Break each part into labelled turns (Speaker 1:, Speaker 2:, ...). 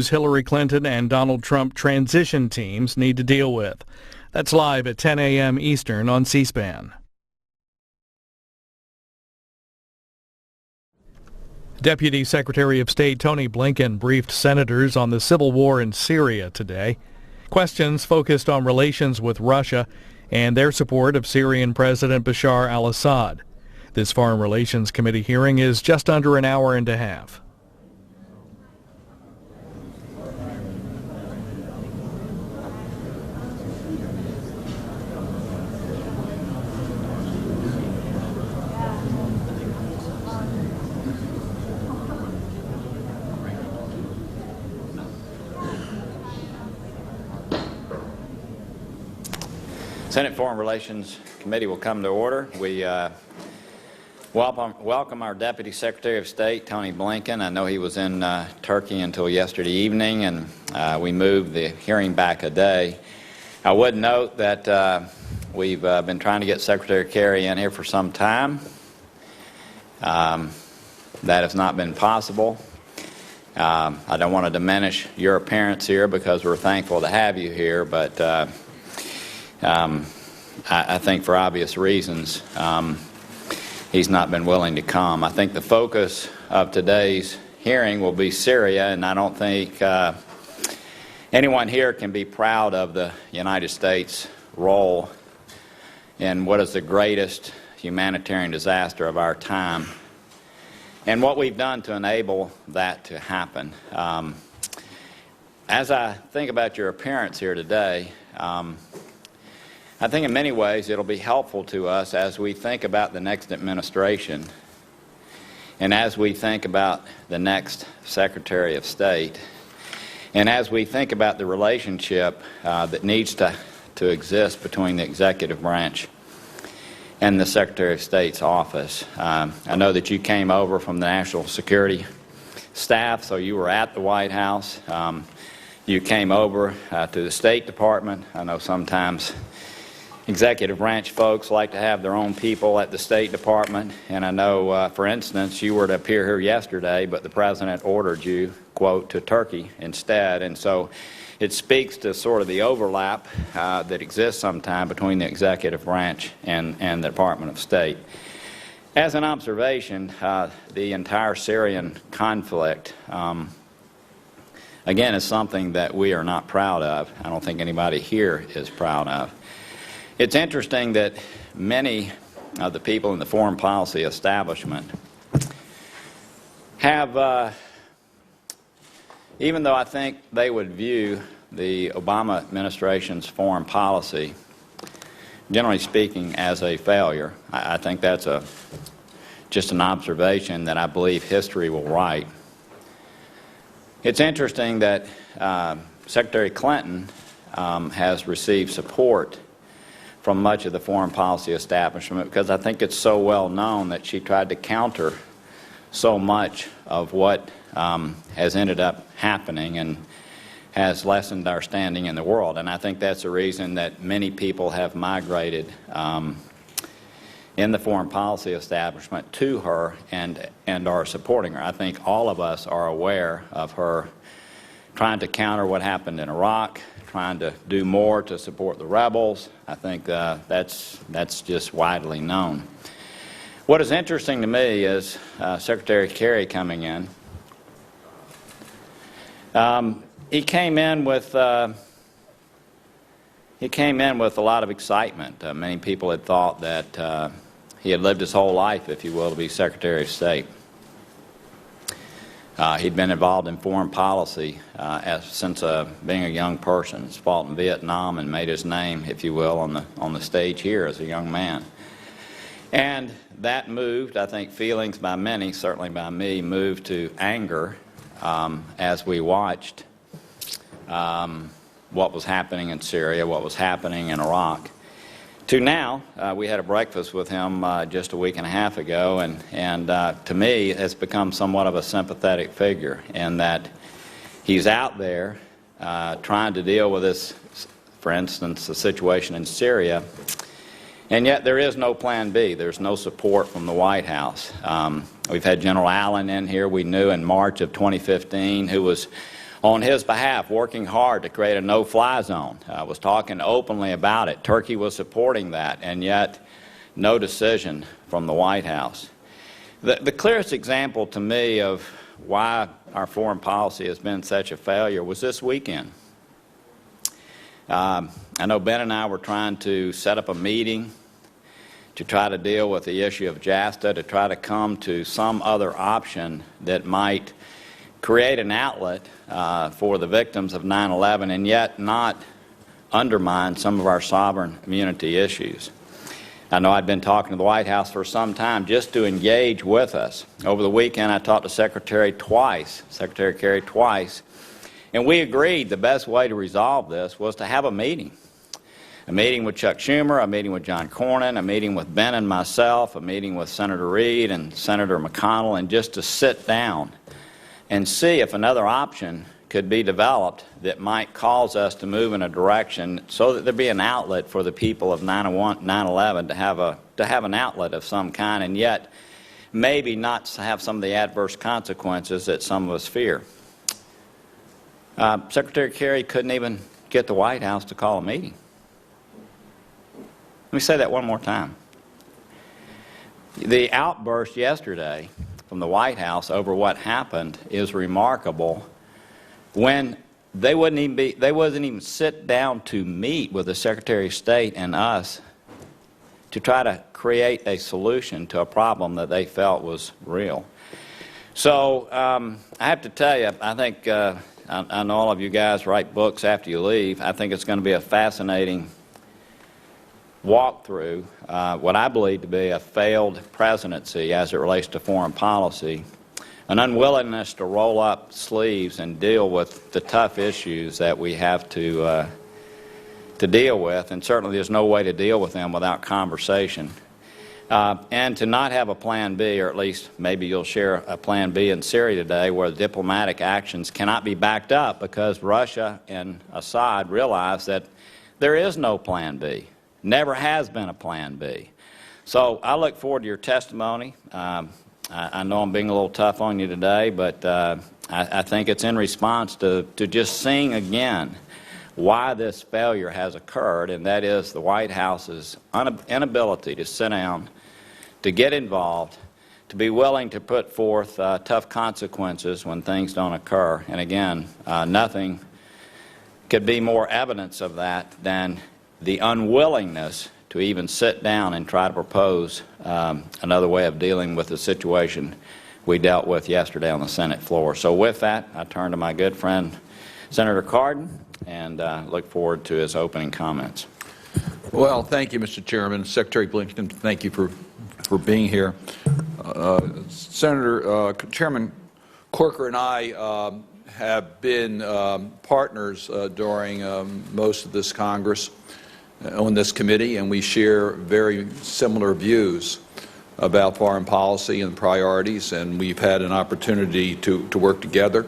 Speaker 1: Hillary Clinton and Donald Trump transition teams need to deal with. That's live at 10 a.m. Eastern on C-SPAN. Deputy Secretary of State Antony Blinken briefed senators on the civil war in Syria today. Questions focused on relations with Russia and their support of Syrian President Bashar al-Assad. This Foreign Relations Committee hearing is just under an hour and a half.
Speaker 2: Senate Foreign Relations Committee will come to order. We welcome our Deputy Secretary of State, Antony Blinken. I know he was in Turkey until yesterday evening, and we moved the hearing back a day. I would note that we've been trying to get Secretary Kerry in here for some time. That has not been possible. I don't want to diminish your appearance here because we're thankful to have you here, but I think for obvious reasons he's not been willing to come. I think the focus of today's hearing will be Syria, and I don't think anyone here can be proud of the United States' role in what is the greatest humanitarian disaster of our time and what we've done to enable that to happen. As I think about your appearance here today, I think in many ways it'll be helpful to us as we think about the next administration and as we think about the next Secretary of State and as we think about the relationship that needs to exist between the executive branch and the Secretary of State's office. I know that you came over from the National Security staff, so you were at the White House. You came over to the State Department. I know sometimes executive branch folks like to have their own people at the State Department, and I know, for instance, you were to appear here yesterday, but the President ordered you, quote, to Turkey instead, and so it speaks to sort of the overlap that exists sometimes between the executive branch and the Department of State. As an observation, the entire Syrian conflict, again, is something that we are not proud of. I don't think anybody here is proud of. It's interesting that many of the people in the foreign policy establishment have, even though I think they would view the Obama administration's foreign policy, generally speaking, as a failure. I think that's just an observation that I believe history will write. It's interesting that Secretary Clinton has received support from much of the foreign policy establishment because I think it's so well known that she tried to counter so much of what has ended up happening and has lessened our standing in the world. And I think that's the reason that many people have migrated in the foreign policy establishment to her and are supporting her. I think all of us are aware of her trying to counter what happened in Iraq, trying to do more to support the rebels. I think that's just widely known. What is interesting to me is Secretary Kerry coming in. He came in with a lot of excitement. Many people had thought that he had lived his whole life, if you will, to be Secretary of State. He'd been involved in foreign policy since being a young person. He's fought in Vietnam and made his name, if you will, on the stage here as a young man. And that moved, I think, feelings by many, certainly by me, moved to anger as we watched what was happening in Syria, what was happening in Iraq. To now, we had a breakfast with him just a week and a half ago, and to me, has become somewhat of a sympathetic figure in that he's out there trying to deal with this, for instance, the situation in Syria, and yet there is no plan B. There's no support from the White House. We've had General Allen in here, we knew in March of 2015, who was on his behalf, working hard to create a no-fly zone, was talking openly about it. Turkey was supporting that, and yet no decision from the White House. The clearest example to me of why our foreign policy has been such a failure was this weekend. I know Ben and I were trying to set up a meeting to try to deal with the issue of JASTA, to try to come to some other option that might create an outlet for the victims of 9/11 and yet not undermine some of our sovereign immunity issues. I know I'd been talking to the White House for some time just to engage with us. Over the weekend I talked to Secretary Kerry twice, and we agreed the best way to resolve this was to have a meeting. A meeting with Chuck Schumer, a meeting with John Cornyn, a meeting with Ben and myself, a meeting with Senator Reid and Senator McConnell, and just to sit down and see if another option could be developed that might cause us to move in a direction so that there be an outlet for the people of 9/11 to have an outlet of some kind, and yet maybe not have some of the adverse consequences that some of us fear. Secretary Kerry couldn't even get the White House to call a meeting. Let me say that one more time. The outburst yesterday from the White House over what happened is remarkable, when they wouldn't even sit down to meet with the Secretary of State and us to try to create a solution to a problem that they felt was real. So I have to tell you, I think I know all of you guys write books after you leave. I think it's going to be a fascinating walk through what I believe to be a failed presidency as it relates to foreign policy, an unwillingness to roll up sleeves and deal with the tough issues that we have to deal with, and certainly there's no way to deal with them without conversation. And to not have a plan B, or at least maybe you'll share a plan B in Syria today, where diplomatic actions cannot be backed up because Russia and Assad realize that there is no plan B. Never has been a plan B. So I look forward to your testimony. I know I'm being a little tough on you today, but I think it's in response to just seeing again why this failure has occurred, and that is the White House's inability to sit down, to get involved, to be willing to put forth tough consequences when things don't occur. And again, nothing could be more evidence of that than the unwillingness to even sit down and try to propose another way of dealing with the situation we dealt with yesterday on the Senate floor. So with that, I turn to my good friend Senator Cardin and look forward to his opening comments.
Speaker 3: Well, thank you, Mr. Chairman. Secretary Blinken, thank you for being here. Chairman Corker and I have been partners during most of this Congress on this committee, and we share very similar views about foreign policy and priorities, and we've had an opportunity to work together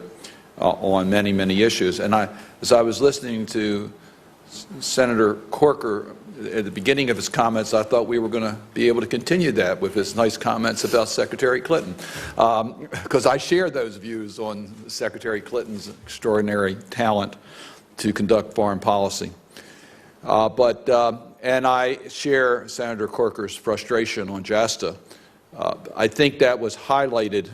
Speaker 3: on many, many issues. And as I was listening to Senator Corker at the beginning of his comments, I thought we were going to be able to continue that with his nice comments about Secretary Clinton, because I share those views on Secretary Clinton's extraordinary talent to conduct foreign policy. And I share Senator Corker's frustration on JASTA. I think that was highlighted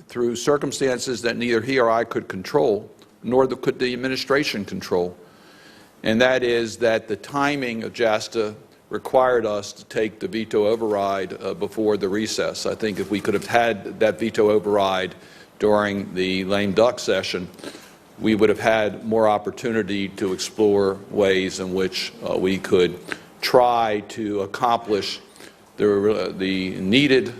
Speaker 3: through circumstances that neither he or I could control, nor could the administration control. And that is that the timing of JASTA required us to take the veto override before the recess. I think if we could have had that veto override during the lame duck session, we would have had more opportunity to explore ways in which we could try to accomplish the needed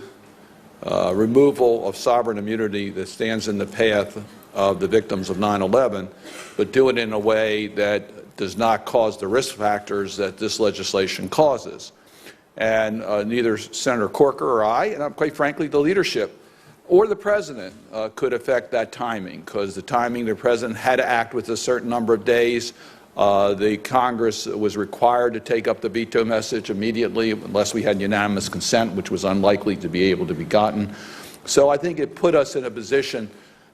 Speaker 3: removal of sovereign immunity that stands in the path of the victims of 9/11, but do it in a way that does not cause the risk factors that this legislation causes. And neither Senator Corker or I, and quite frankly the leadership, or the President could affect that timing, because the timing, the President had to act with a certain number of days. The Congress was required to take up the veto message immediately unless we had unanimous consent, which was unlikely to be able to be gotten. So I think it put us in a position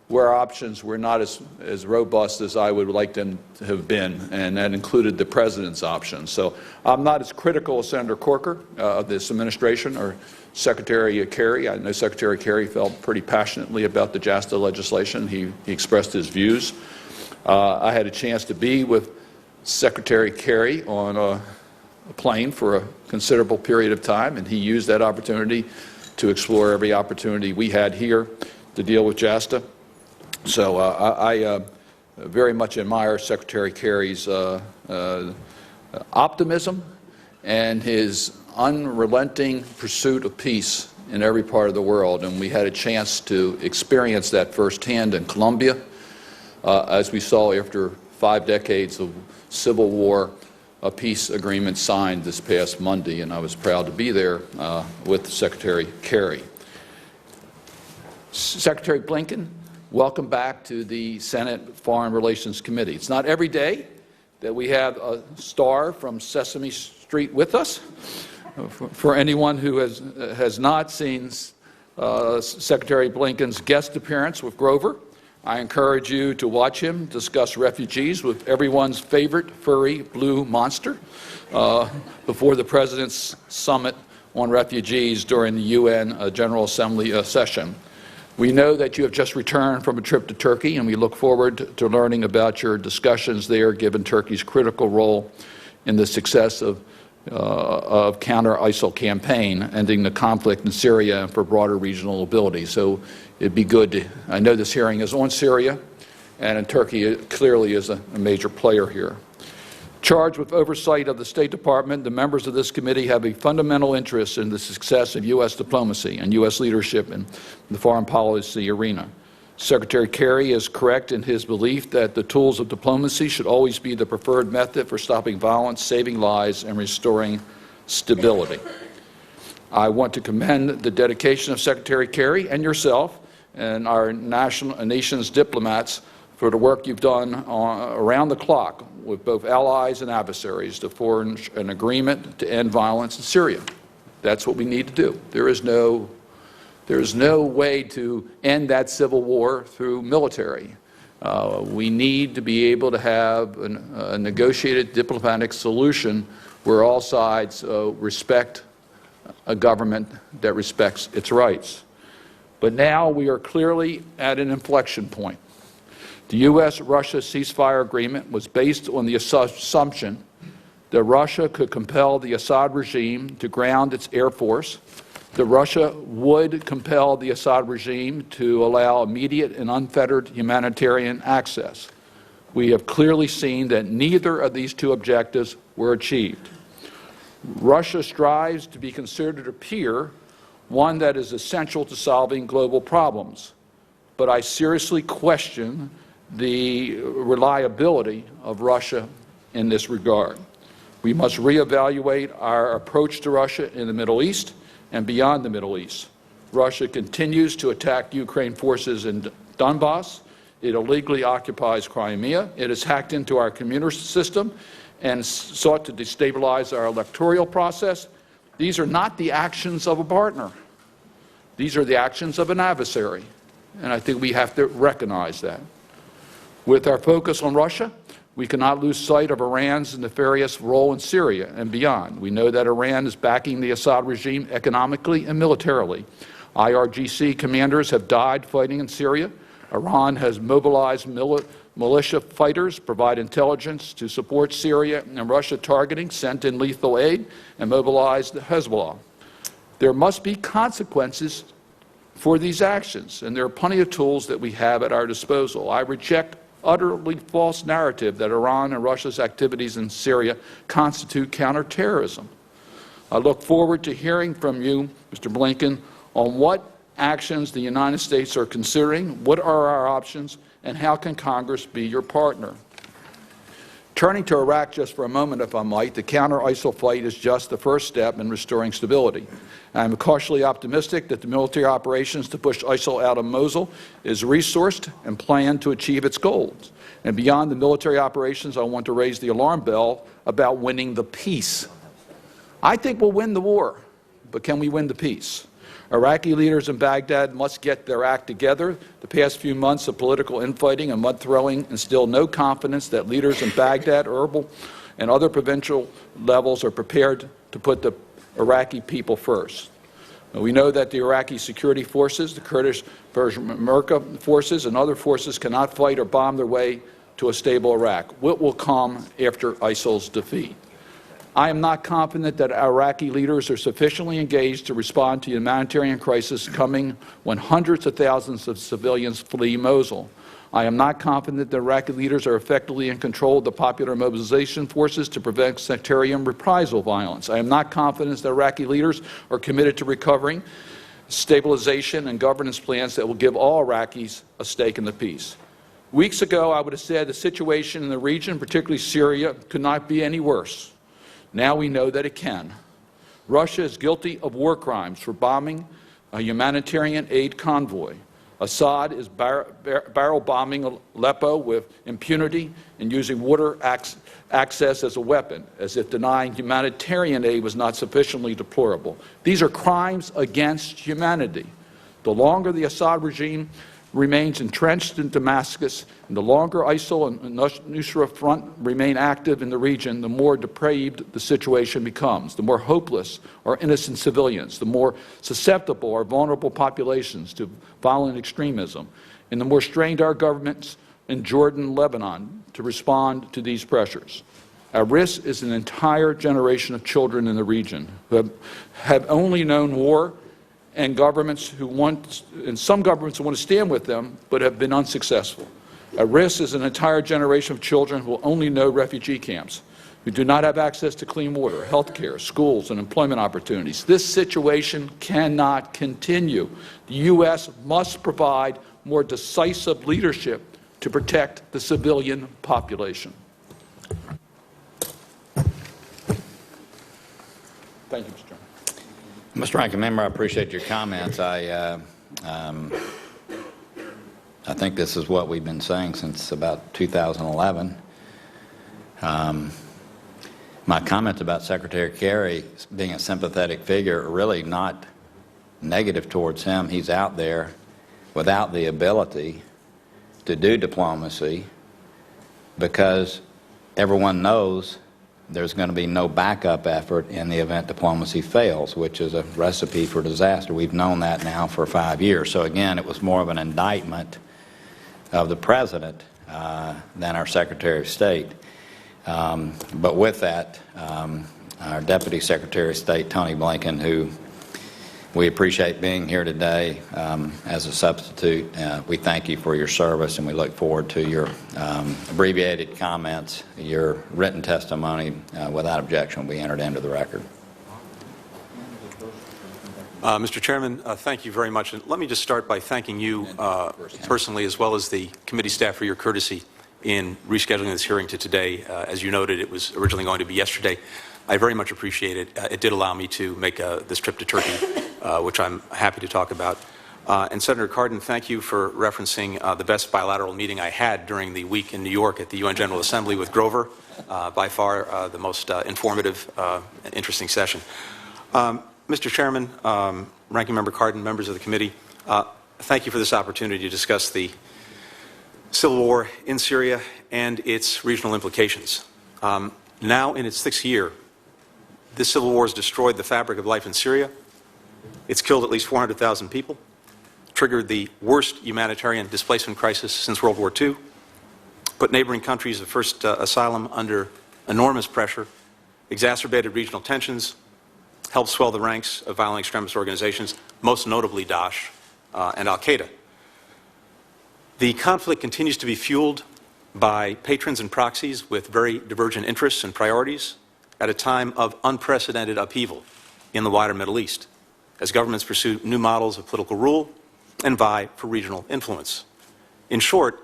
Speaker 3: where our options were not as robust as I would like them to have been, and that included the President's option. So I'm not as critical as Senator Corker of this administration or Secretary Kerry. I know Secretary Kerry felt pretty passionately about the JASTA legislation. He expressed his views. I had a chance to be with Secretary Kerry on a plane for a considerable period of time, and he used that opportunity to explore every opportunity we had here to deal with JASTA. So I very much admire Secretary Kerry's optimism and his unrelenting pursuit of peace in every part of the world. And we had a chance to experience that firsthand in Colombia, as we saw after 5 decades of civil war, a peace agreement signed this past Monday, and I was proud to be there with Secretary Kerry. Secretary Blinken, welcome back to the Senate Foreign Relations Committee. It's not every day that we have a star from Sesame Street with us. For anyone who has not seen Secretary Blinken's guest appearance with Grover, I encourage you to watch him discuss refugees with everyone's favorite furry blue monster before the President's summit on refugees during the UN General Assembly session. We know that you have just returned from a trip to Turkey, and we look forward to learning about your discussions there, given Turkey's critical role in the success of counter-ISIL campaign, ending the conflict in Syria and for broader regional ability. So it'd be good to, I know this hearing is on Syria, and in Turkey it clearly is a major player here. Charged with oversight of the State Department, the members of this committee have a fundamental interest in the success of U.S. diplomacy and U.S. leadership in the foreign policy arena. Secretary Kerry is correct in his belief that the tools of diplomacy should always be the preferred method for stopping violence, saving lives, and restoring stability. I want to commend the dedication of Secretary Kerry and yourself and our nation's diplomats for the work you've done around the clock with both allies and adversaries to forge an agreement to end violence in Syria. That's what we need to do. There is no way to end that civil war through military. We need to be able to have a negotiated diplomatic solution where all sides respect a government that respects its rights. But now we are clearly at an inflection point. The U.S.-Russia ceasefire agreement was based on the assumption that Russia could compel the Assad regime to ground its air force, that Russia would compel the Assad regime to allow immediate and unfettered humanitarian access. We have clearly seen that neither of these two objectives were achieved. Russia strives to be considered a peer, one that is essential to solving global problems. But I seriously question the reliability of Russia in this regard. We must reevaluate our approach to Russia in the Middle East and beyond the Middle East. Russia continues to attack Ukraine forces in Donbass. It illegally occupies Crimea. It has hacked into our community system and sought to destabilize our electoral process. These are not the actions of a partner. These are the actions of an adversary. And I think we have to recognize that. With our focus on Russia, we cannot lose sight of Iran's nefarious role in Syria and beyond. We know that Iran is backing the Assad regime economically and militarily. IRGC commanders have died fighting in Syria. Iran has mobilized militia fighters, provide intelligence to support Syria and Russia targeting, sent in lethal aid, and mobilized Hezbollah. There must be consequences for these actions, and there are plenty of tools that we have at our disposal. I reject utterly false narrative that Iran and Russia's activities in Syria constitute counterterrorism. I look forward to hearing from you, Mr. Blinken, on what actions the United States are considering, what are our options, and how can Congress be your partner. Turning to Iraq just for a moment, if I might, the counter-ISIL fight is just the first step in restoring stability. I'm cautiously optimistic that the military operations to push ISIL out of Mosul is resourced and planned to achieve its goals. And beyond the military operations, I want to raise the alarm bell about winning the peace. I think we'll win the war, but can we win the peace? Iraqi leaders in Baghdad must get their act together. The past few months of political infighting and mud-throwing instill no confidence that leaders in Baghdad, Erbil, and other provincial levels are prepared to put the Iraqi people first. We know that the Iraqi security forces, the Kurdish Peshmerga forces, and other forces cannot fight or bomb their way to a stable Iraq. What will come after ISIL's defeat? I am not confident that Iraqi leaders are sufficiently engaged to respond to the humanitarian crisis coming when hundreds of thousands of civilians flee Mosul. I am not confident that Iraqi leaders are effectively in control of the popular mobilization forces to prevent sectarian reprisal violence. I am not confident that Iraqi leaders are committed to recovering, stabilization, and governance plans that will give all Iraqis a stake in the peace. Weeks ago, I would have said the situation in the region, particularly Syria, could not be any worse. Now we know that it can. Russia is guilty of war crimes for bombing a humanitarian aid convoy. Assad is barrel bombing Aleppo with impunity and using water access as a weapon, as if denying humanitarian aid was not sufficiently deplorable. These are crimes against humanity. The longer the Assad regime remains entrenched in Damascus, and the longer ISIL and Nusra Front remain active in the region, the more depraved the situation becomes, the more hopeless are innocent civilians, the more susceptible are vulnerable populations to violent extremism, and the more strained are governments in Jordan and Lebanon to respond to these pressures. At risk is an entire generation of children in the region who have only known war, and governments who want, and some governments who want to stand with them, but have been unsuccessful. At risk is an entire generation of children who will only know refugee camps, who do not have access to clean water, health care, schools, and employment opportunities. This situation cannot continue. The U.S. must provide more decisive leadership to protect the civilian population. Thank you, Mr. Chairman.
Speaker 2: Mr. Ranking Member, I appreciate your comments. I think this is what we've been saying since about 2011. My comments about Secretary Kerry being a sympathetic figure are really not negative towards him. He's out there without the ability to do diplomacy because everyone knows there's going to be no backup effort in the event diplomacy fails, which is a recipe for disaster. We've known that now for 5 years. So again, it was more of an indictment of the President than our Secretary of State. But with that, our Deputy Secretary of State, Tony Blinken, who we appreciate being here today as a substitute. We thank you for your service, and we look forward to your abbreviated comments. Your written testimony, without objection, will be entered into the record.
Speaker 4: Mr. Chairman, thank you very much. And let me just start by thanking you personally, as well as the committee staff, for your courtesy in rescheduling this hearing to today. As you noted, it was originally going to be yesterday. I very much appreciate it. It did allow me to make this trip to Turkey, which I'm happy to talk about. And Senator Cardin, thank you for referencing the best bilateral meeting I had during the week in New York at the UN General Assembly with Grover. By far the most informative and interesting session. Mr. Chairman, Ranking Member Cardin, members of the committee, thank you for this opportunity to discuss the civil war in Syria and its regional implications. Now in its 6th year, this civil war has destroyed the fabric of life in Syria. It's killed at least 400,000 people, triggered the worst humanitarian displacement crisis since World War II, put neighboring countries of first asylum under enormous pressure, exacerbated regional tensions, helped swell the ranks of violent extremist organizations, most notably Daesh and Al-Qaeda. The conflict continues to be fueled by patrons and proxies with very divergent interests and priorities at a time of unprecedented upheaval in the wider Middle East, as governments pursue new models of political rule and vie for regional influence. In short,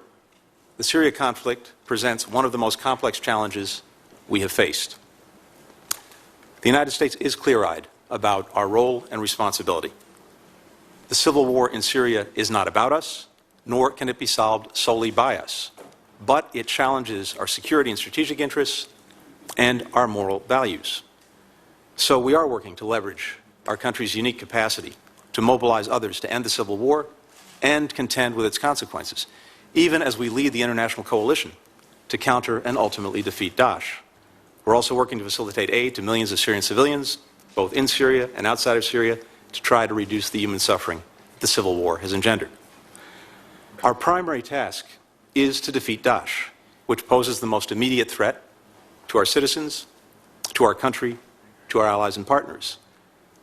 Speaker 4: the Syria conflict presents one of the most complex challenges we have faced. The United States is clear-eyed about our role and responsibility. The civil war in Syria is not about us, nor can it be solved solely by us, but it challenges our security and strategic interests and our moral values. So we are working to leverage our country's unique capacity to mobilize others to end the civil war and contend with its consequences, even as we lead the international coalition to counter and ultimately defeat Daesh. We're also working to facilitate aid to millions of Syrian civilians, both in Syria and outside of Syria, to try to reduce the human suffering the civil war has engendered. Our primary task is to defeat Daesh, which poses the most immediate threat to our citizens, to our country, to our allies and partners.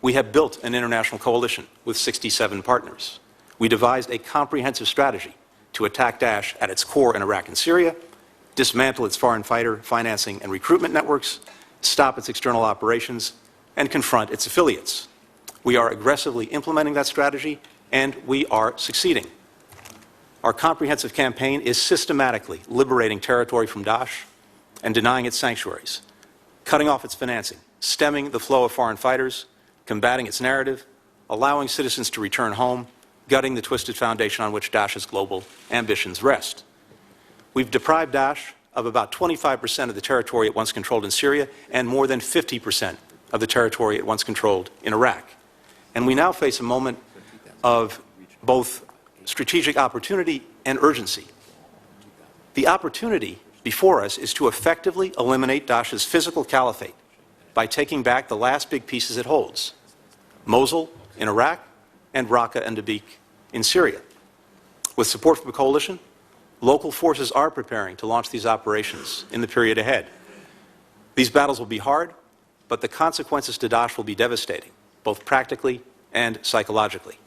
Speaker 4: We have built an international coalition with 67 partners. We devised a comprehensive strategy to attack Daesh at its core in Iraq and Syria, dismantle its foreign fighter financing and recruitment networks, stop its external operations, and confront its affiliates. We are aggressively implementing that strategy, and we are succeeding. Our comprehensive campaign is systematically liberating territory from Daesh and denying its sanctuaries, cutting off its financing, stemming the flow of foreign fighters, combating its narrative, allowing citizens to return home, gutting the twisted foundation on which Daesh's global ambitions rest. We've deprived Daesh of about 25% of the territory it once controlled in Syria and more than 50% of the territory it once controlled in Iraq. And we now face a moment of both strategic opportunity and urgency. The opportunity before us is to effectively eliminate Daesh's physical caliphate by taking back the last big pieces it holds: Mosul in Iraq and Raqqa and Dabiq in Syria. With support from the coalition, local forces are preparing to launch these operations in the period ahead. These battles will be hard, but the consequences to Daesh will be devastating, both practically and psychologically.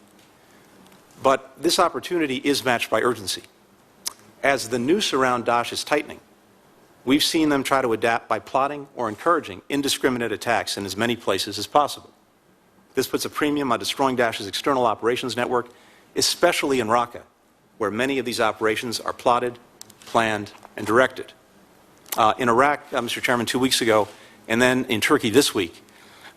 Speaker 4: But this opportunity is matched by urgency. As the noose around Daesh is tightening, we've seen them try to adapt by plotting or encouraging indiscriminate attacks in as many places as possible. This puts a premium on destroying Daesh's external operations network, especially in Raqqa, where many of these operations are plotted, planned, and directed. In Iraq, Mr. Chairman, 2 weeks ago, and then in Turkey this week,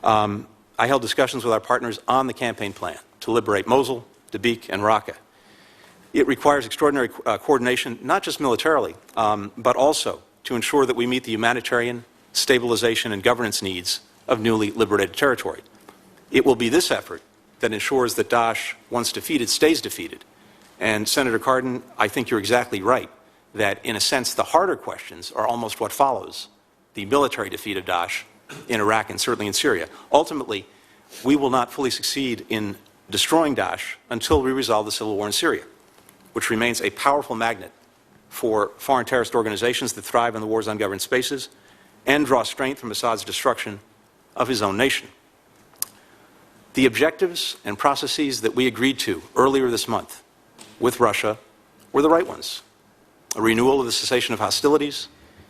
Speaker 4: I held discussions with our partners on the campaign plan to liberate Mosul, Dabiq, and Raqqa. It requires extraordinary coordination, not just militarily, but also to ensure that we meet the humanitarian, stabilization, and governance needs of newly liberated territory. It will be this effort that ensures that Daesh, once defeated, stays defeated. And Senator Cardin, I think you're exactly right, that in a sense the harder questions are almost what follows the military defeat of Daesh in Iraq and certainly in Syria. Ultimately, we will not fully succeed in destroying Daesh until we resolve the civil war in Syria, which remains a powerful magnet for foreign terrorist organizations that thrive in the war's ungoverned spaces and draw strength from Assad's destruction of his own nation. The objectives and processes that we agreed to earlier this month with Russia were the right ones: a renewal of the cessation of hostilities,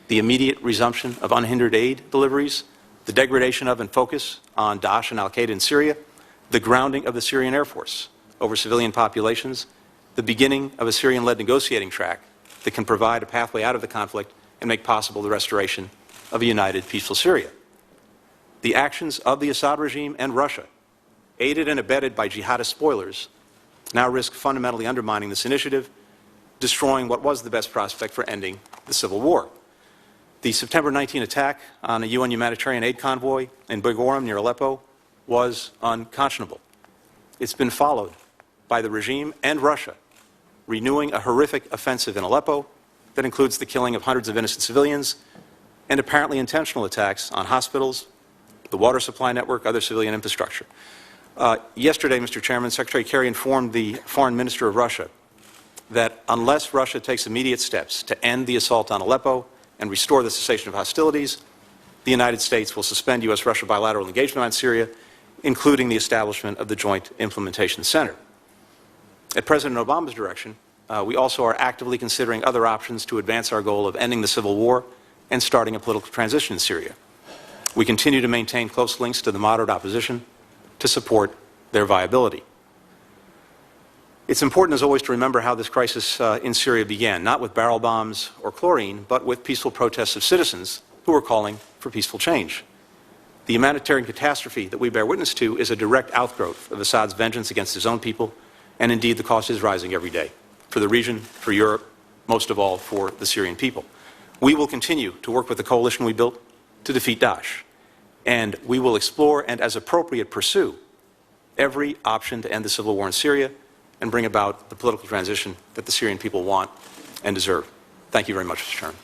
Speaker 4: the immediate resumption of unhindered aid deliveries, the degradation of and focus on Daesh and al-Qaeda in Syria, the grounding of the Syrian Air Force over civilian populations, the beginning of a Syrian-led negotiating track that can provide a pathway out of the conflict and make possible the restoration of a united, peaceful Syria. The actions of the Assad regime and Russia, aided and abetted by jihadist spoilers, now risk fundamentally undermining this initiative, destroying what was the best prospect for ending the civil war. The September 19 attack on a UN humanitarian aid convoy in Bogorum near Aleppo was unconscionable. It's been followed by the regime and Russia renewing a horrific offensive in Aleppo that includes the killing of hundreds of innocent civilians and apparently intentional attacks on hospitals, the water supply network, other civilian infrastructure. Yesterday, Mr. Chairman, Secretary Kerry informed the Foreign Minister of Russia that unless Russia takes immediate steps to end the assault on Aleppo and restore the cessation of hostilities, the United States will suspend U.S.-Russia bilateral engagement on Syria, including the establishment of the Joint Implementation Center. At President Obama's direction, we also are actively considering other options to advance our goal of ending the civil war and starting a political transition in Syria. We continue to maintain close links to the moderate opposition to support their viability. It's important, as always, to remember how this crisis in Syria began, not with barrel bombs or chlorine, but with peaceful protests of citizens who were calling for peaceful change. The humanitarian catastrophe that we bear witness to is a direct outgrowth of Assad's vengeance against his own people, and indeed the cost is rising every day, for the region, for Europe, most of all for the Syrian people. We will continue to work with the coalition we built to defeat Daesh, and we will explore and, as appropriate, pursue every option to end the civil war in Syria and bring about the political transition that the Syrian people want and deserve. Thank you very much, Mr. Chairman.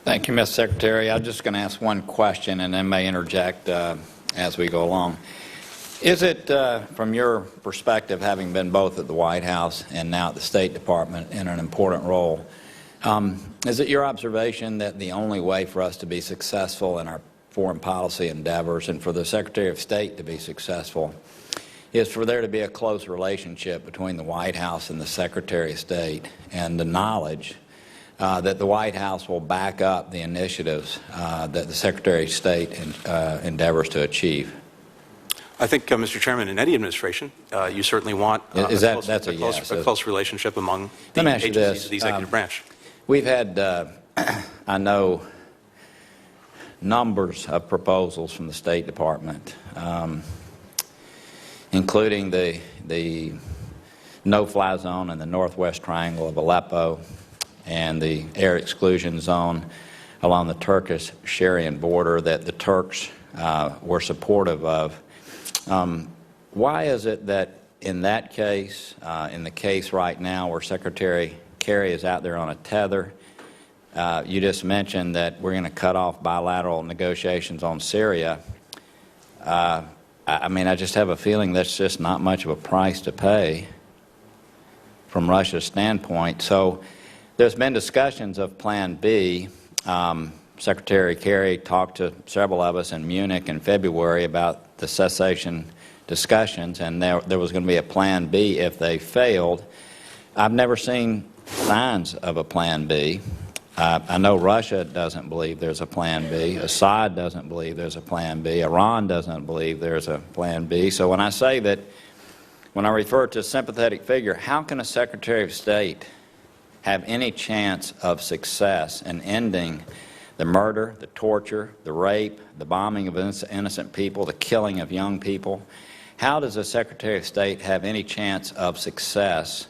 Speaker 2: Thank you, Mr. Secretary. I'm just going to ask one question and then may interject as we go along. Is it, from your perspective, having been both at the White House and now at the State Department in an important role, is it your observation that the only way for us to be successful in our foreign policy endeavors and for the Secretary of State to be successful is for there to be a close relationship between the White House and the Secretary of State and the knowledge that the White House will back up the initiatives that the Secretary of State endeavors to achieve?
Speaker 4: I think, Mr. Chairman, in any administration, you certainly want a close relationship among the agencies of the executive branch.
Speaker 2: We've had, I know, numbers of proposals from the State Department, including the no-fly zone in the northwest triangle of Aleppo and the air exclusion zone along the Turkish-Syrian border that the Turks were supportive of. Why is it that in that case, in the case right now where Secretary Kerry is out there on a tether, you just mentioned that we're going to cut off bilateral negotiations on Syria. I mean, I just have a feeling that's just not much of a price to pay from Russia's standpoint. So there's been discussions of Plan B. Secretary Kerry talked to several of us in Munich in February about the cessation discussions, and there was going to be a Plan B if they failed. I've never seen signs of a Plan B. I know Russia doesn't believe there's a Plan B. Assad doesn't believe there's a Plan B. Iran doesn't believe there's a Plan B. So when I say that, when I refer to a sympathetic figure, how can a Secretary of State have any chance of success in ending the murder, the torture, the rape, the bombing of innocent people, the killing of young people? How does a Secretary of State have any chance of success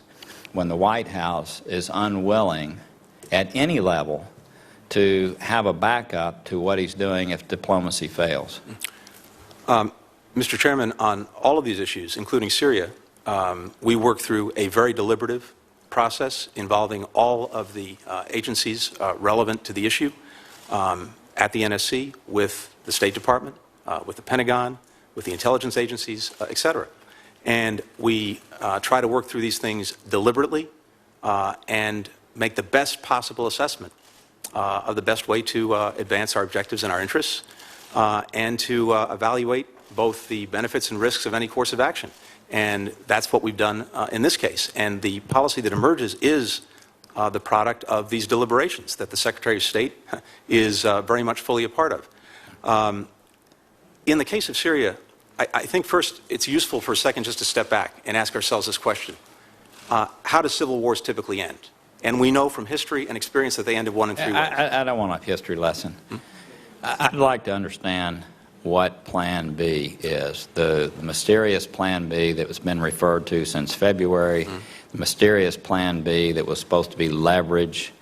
Speaker 2: when the White House is unwilling at any level to have a backup to what he's doing if diplomacy fails?
Speaker 4: Mr. Chairman, on all of these issues, including Syria, we work through a very deliberative process involving all of the agencies relevant to the issue at the NSC, with the State Department, with the Pentagon, with the intelligence agencies, et cetera. And we try to work through these things deliberately and make the best possible assessment of the best way to advance our objectives and our interests and to evaluate both the benefits and risks of any course of action. And that's what we've done in this case. And the policy that emerges is the product of these deliberations that the Secretary of State is very much fully a part of. In the case of Syria, I think first it's useful for a second just to step back and ask ourselves this question. How do civil wars typically end? And we know from history and experience that they end in one and three ways.
Speaker 2: I don't want a history lesson. I'd like to understand what Plan B is. The mysterious Plan B that has been referred to since February, the mysterious Plan B that was supposed to be leverage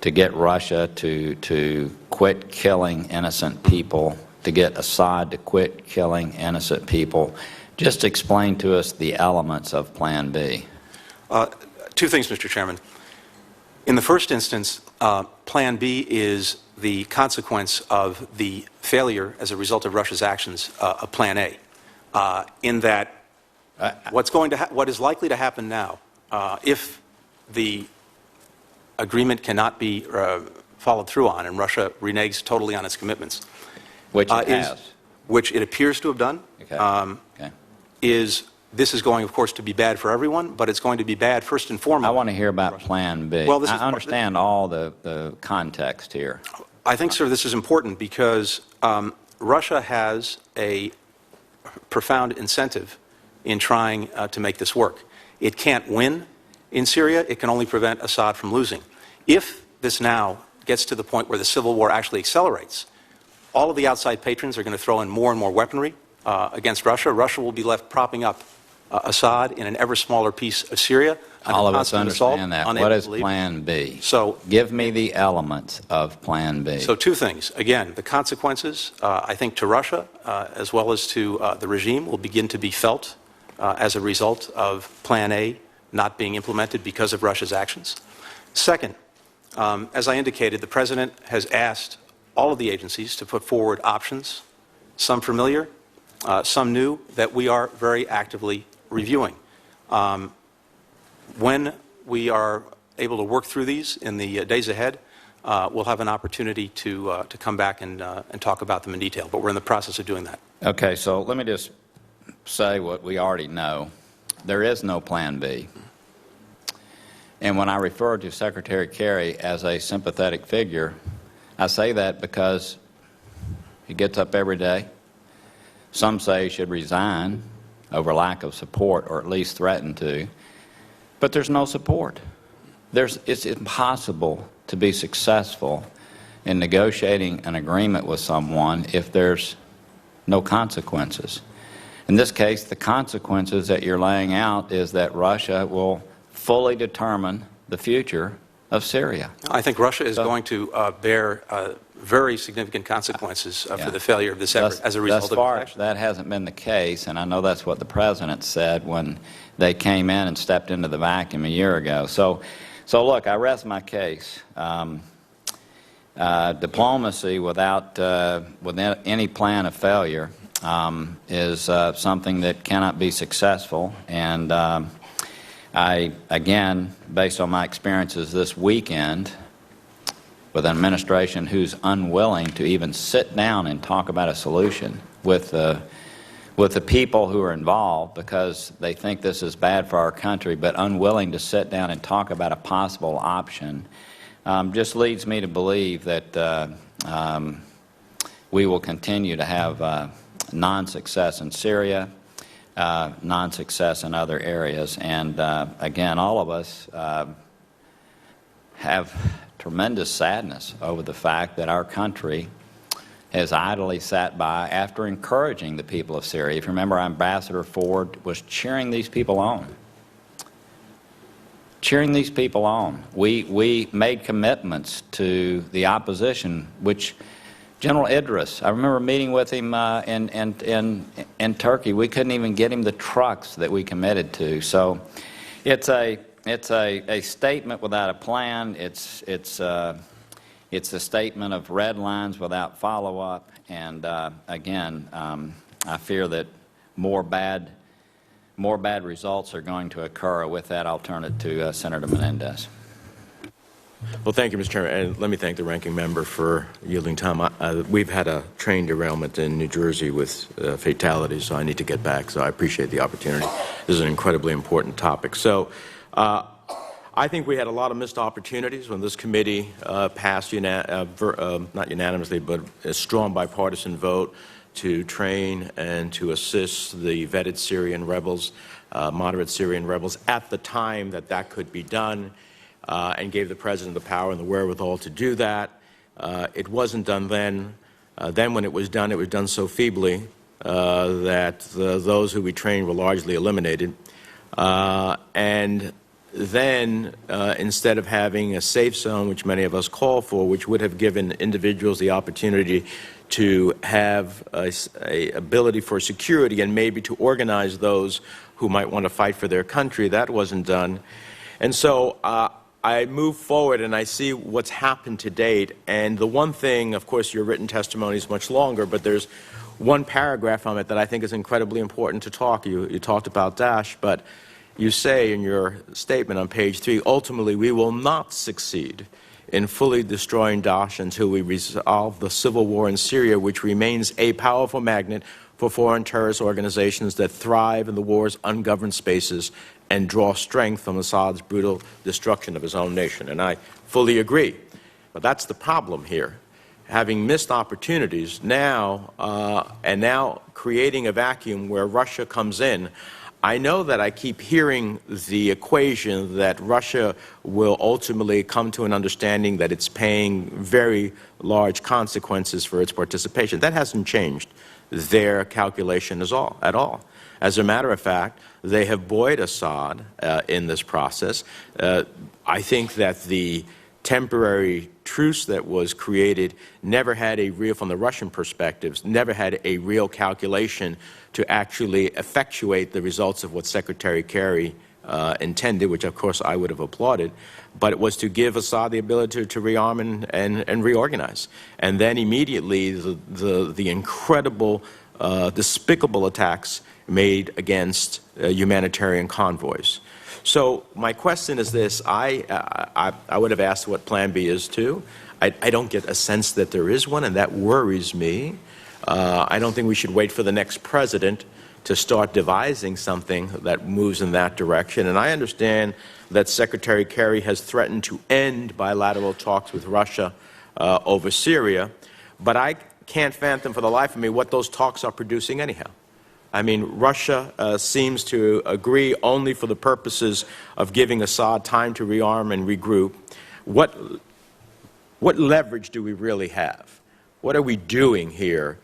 Speaker 2: to get Russia to quit killing innocent people, to get Assad to quit killing innocent people. Just explain to us the elements of Plan B.
Speaker 4: Two things, Mr. Chairman. In the first instance, Plan B is the consequence of the failure as a result of Russia's actions of Plan A, in that what is likely to happen now, if the agreement cannot be followed through on and Russia reneges totally on its commitments,
Speaker 2: which it has.
Speaker 4: Which it appears to have done, is this is going, of course, to be bad for everyone, but it's going to be bad first and foremost.
Speaker 2: I want to hear about Plan B.
Speaker 4: Well,
Speaker 2: I understand all the context here.
Speaker 4: I think, sir, this is important because Russia has a profound incentive in trying to make this work. It can't win in Syria. It can only prevent Assad from losing. If this now gets to the point where the civil war actually accelerates, all of the outside patrons are going to throw in more and more weaponry against Russia. Russia will be left propping up Assad in an ever smaller piece of Syria.
Speaker 2: All of us understand that. What is Plan B?
Speaker 4: So,
Speaker 2: give me the elements of Plan B.
Speaker 4: So two things. Again, the consequences, I think, to Russia as well as to the regime will begin to be felt as a result of Plan A not being implemented because of Russia's actions. Second, as I indicated, the President has asked all of the agencies to put forward options, some familiar, some new, that we are very actively reviewing. When we are able to work through these in the days ahead, we'll have an opportunity to come back and talk about them in detail, but we're in the process of doing that.
Speaker 2: Okay, so let me just say what we already know. There is no Plan B. And when I refer to Secretary Kerry as a sympathetic figure, I say that because he gets up every day. Some say he should resign over lack of support, or at least threaten to. But there's no support. It's impossible to be successful in negotiating an agreement with someone if there's no consequences. In this case, the consequences that you're laying out is that Russia will fully determine the future of Syria.
Speaker 4: I think Russia is going to bear very significant consequences for the failure of this effort as a result
Speaker 2: thus
Speaker 4: of
Speaker 2: far,
Speaker 4: action.
Speaker 2: that hasn't been the case, and I know that's what the President said when they came in and stepped into the vacuum a year ago. So look, I rest my case. Diplomacy without any plan of failure is something that cannot be successful, and I, again, based on my experiences this weekend with an administration who's unwilling to even sit down and talk about a solution with the people who are involved because they think this is bad for our country, but unwilling to sit down and talk about a possible option, just leads me to believe that we will continue to have non-success in Syria, non-success in other areas. And again, all of us have tremendous sadness over the fact that our country has idly sat by after encouraging the people of Syria. If you remember, Ambassador Ford was cheering these people on. Cheering these people on. We made commitments to the opposition, which General Idris, I remember meeting with him in Turkey. We couldn't even get him the trucks that we committed to. So it's a statement without a plan. It's a statement of red lines without follow-up. And again, I fear that more bad results are going to occur. With that, I'll turn it to Senator Menendez.
Speaker 5: Well, thank you, Mr. Chairman, and let me thank the ranking member for yielding time. We've had a train derailment in New Jersey with fatalities, so I need to get back, so I appreciate the opportunity. This is an incredibly important topic. So I think we had a lot of missed opportunities when this committee passed, not unanimously, but a strong bipartisan vote to train and to assist the vetted Syrian rebels, moderate Syrian rebels, at the time that could be done. And gave the President the power and the wherewithal to do that. It wasn't done then. Then when it was done so feebly that those who we trained were largely eliminated. And then instead of having a safe zone, which many of us call for, which would have given individuals the opportunity to have a ability for security and maybe to organize those who might want to fight for their country, that wasn't done. And so I move forward and I see what's happened to date, and the one thing, of course, your written testimony is much longer, but there's one paragraph on it that I think is incredibly important to talk. You talked about Daesh, but you say in your statement on page 3, ultimately we will not succeed in fully destroying Daesh until we resolve the civil war in Syria, which remains a powerful magnet for foreign terrorist organizations that thrive in the war's ungoverned spaces and draw strength from Assad's brutal destruction of his own nation. And I fully agree. But that's the problem here. Having missed opportunities now, and now creating a vacuum where Russia comes in, I know that I keep hearing the equation that Russia will ultimately come to an understanding that it's paying very large consequences for its participation. That hasn't changed their calculation at all. As a matter of fact, they have buoyed Assad in this process. I think that the temporary truce that was created never had a real, from the Russian perspectives, never had a real calculation to actually effectuate the results of what Secretary Kerry intended, which of course I would have applauded, but it was to give Assad the ability to rearm and reorganize. And then immediately the incredible, despicable attacks made against humanitarian convoys. So my question is this: I would have asked what Plan B is too. I don't get a sense that there is one, and that worries me. I don't think we should wait for the next president to start devising something that moves in that direction. And I understand that Secretary Kerry has threatened to end bilateral talks with Russia over Syria, but I can't fathom for the life of me what those talks are producing anyhow. I mean, Russia seems to agree only for the purposes of giving Assad time to rearm and regroup. What leverage do we really have? What are we doing here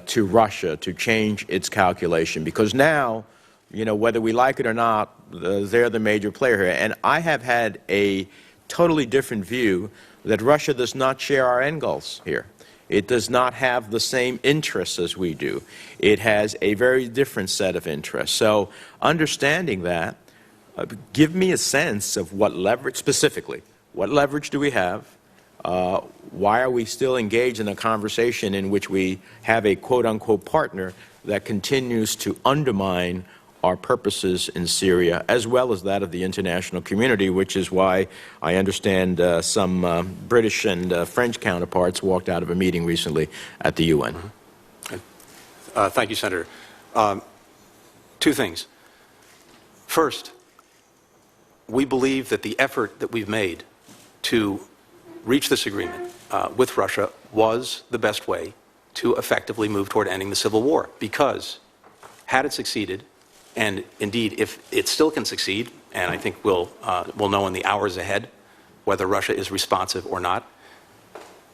Speaker 5: to Russia to change its calculation? Because now, you know, whether we like it or not, they're the major player here. And I have had a totally different view that Russia does not share our end goals here. It does not have the same interests as we do. It has a very different set of interests. So understanding that, give me a sense of what leverage, specifically, what leverage do we have? Why are we still engaged in a conversation in which we have a quote-unquote partner that continues to undermine our purposes in Syria, as well as that of the international community, which is why I understand some British and French counterparts walked out of a meeting recently at the UN.
Speaker 4: Thank you, Senator. Two things. First, we believe that the effort that we've made to reach this agreement with Russia was the best way to effectively move toward ending the civil war, because had it succeeded, and indeed if it still can succeed, and I think we'll know in the hours ahead whether Russia is responsive or not,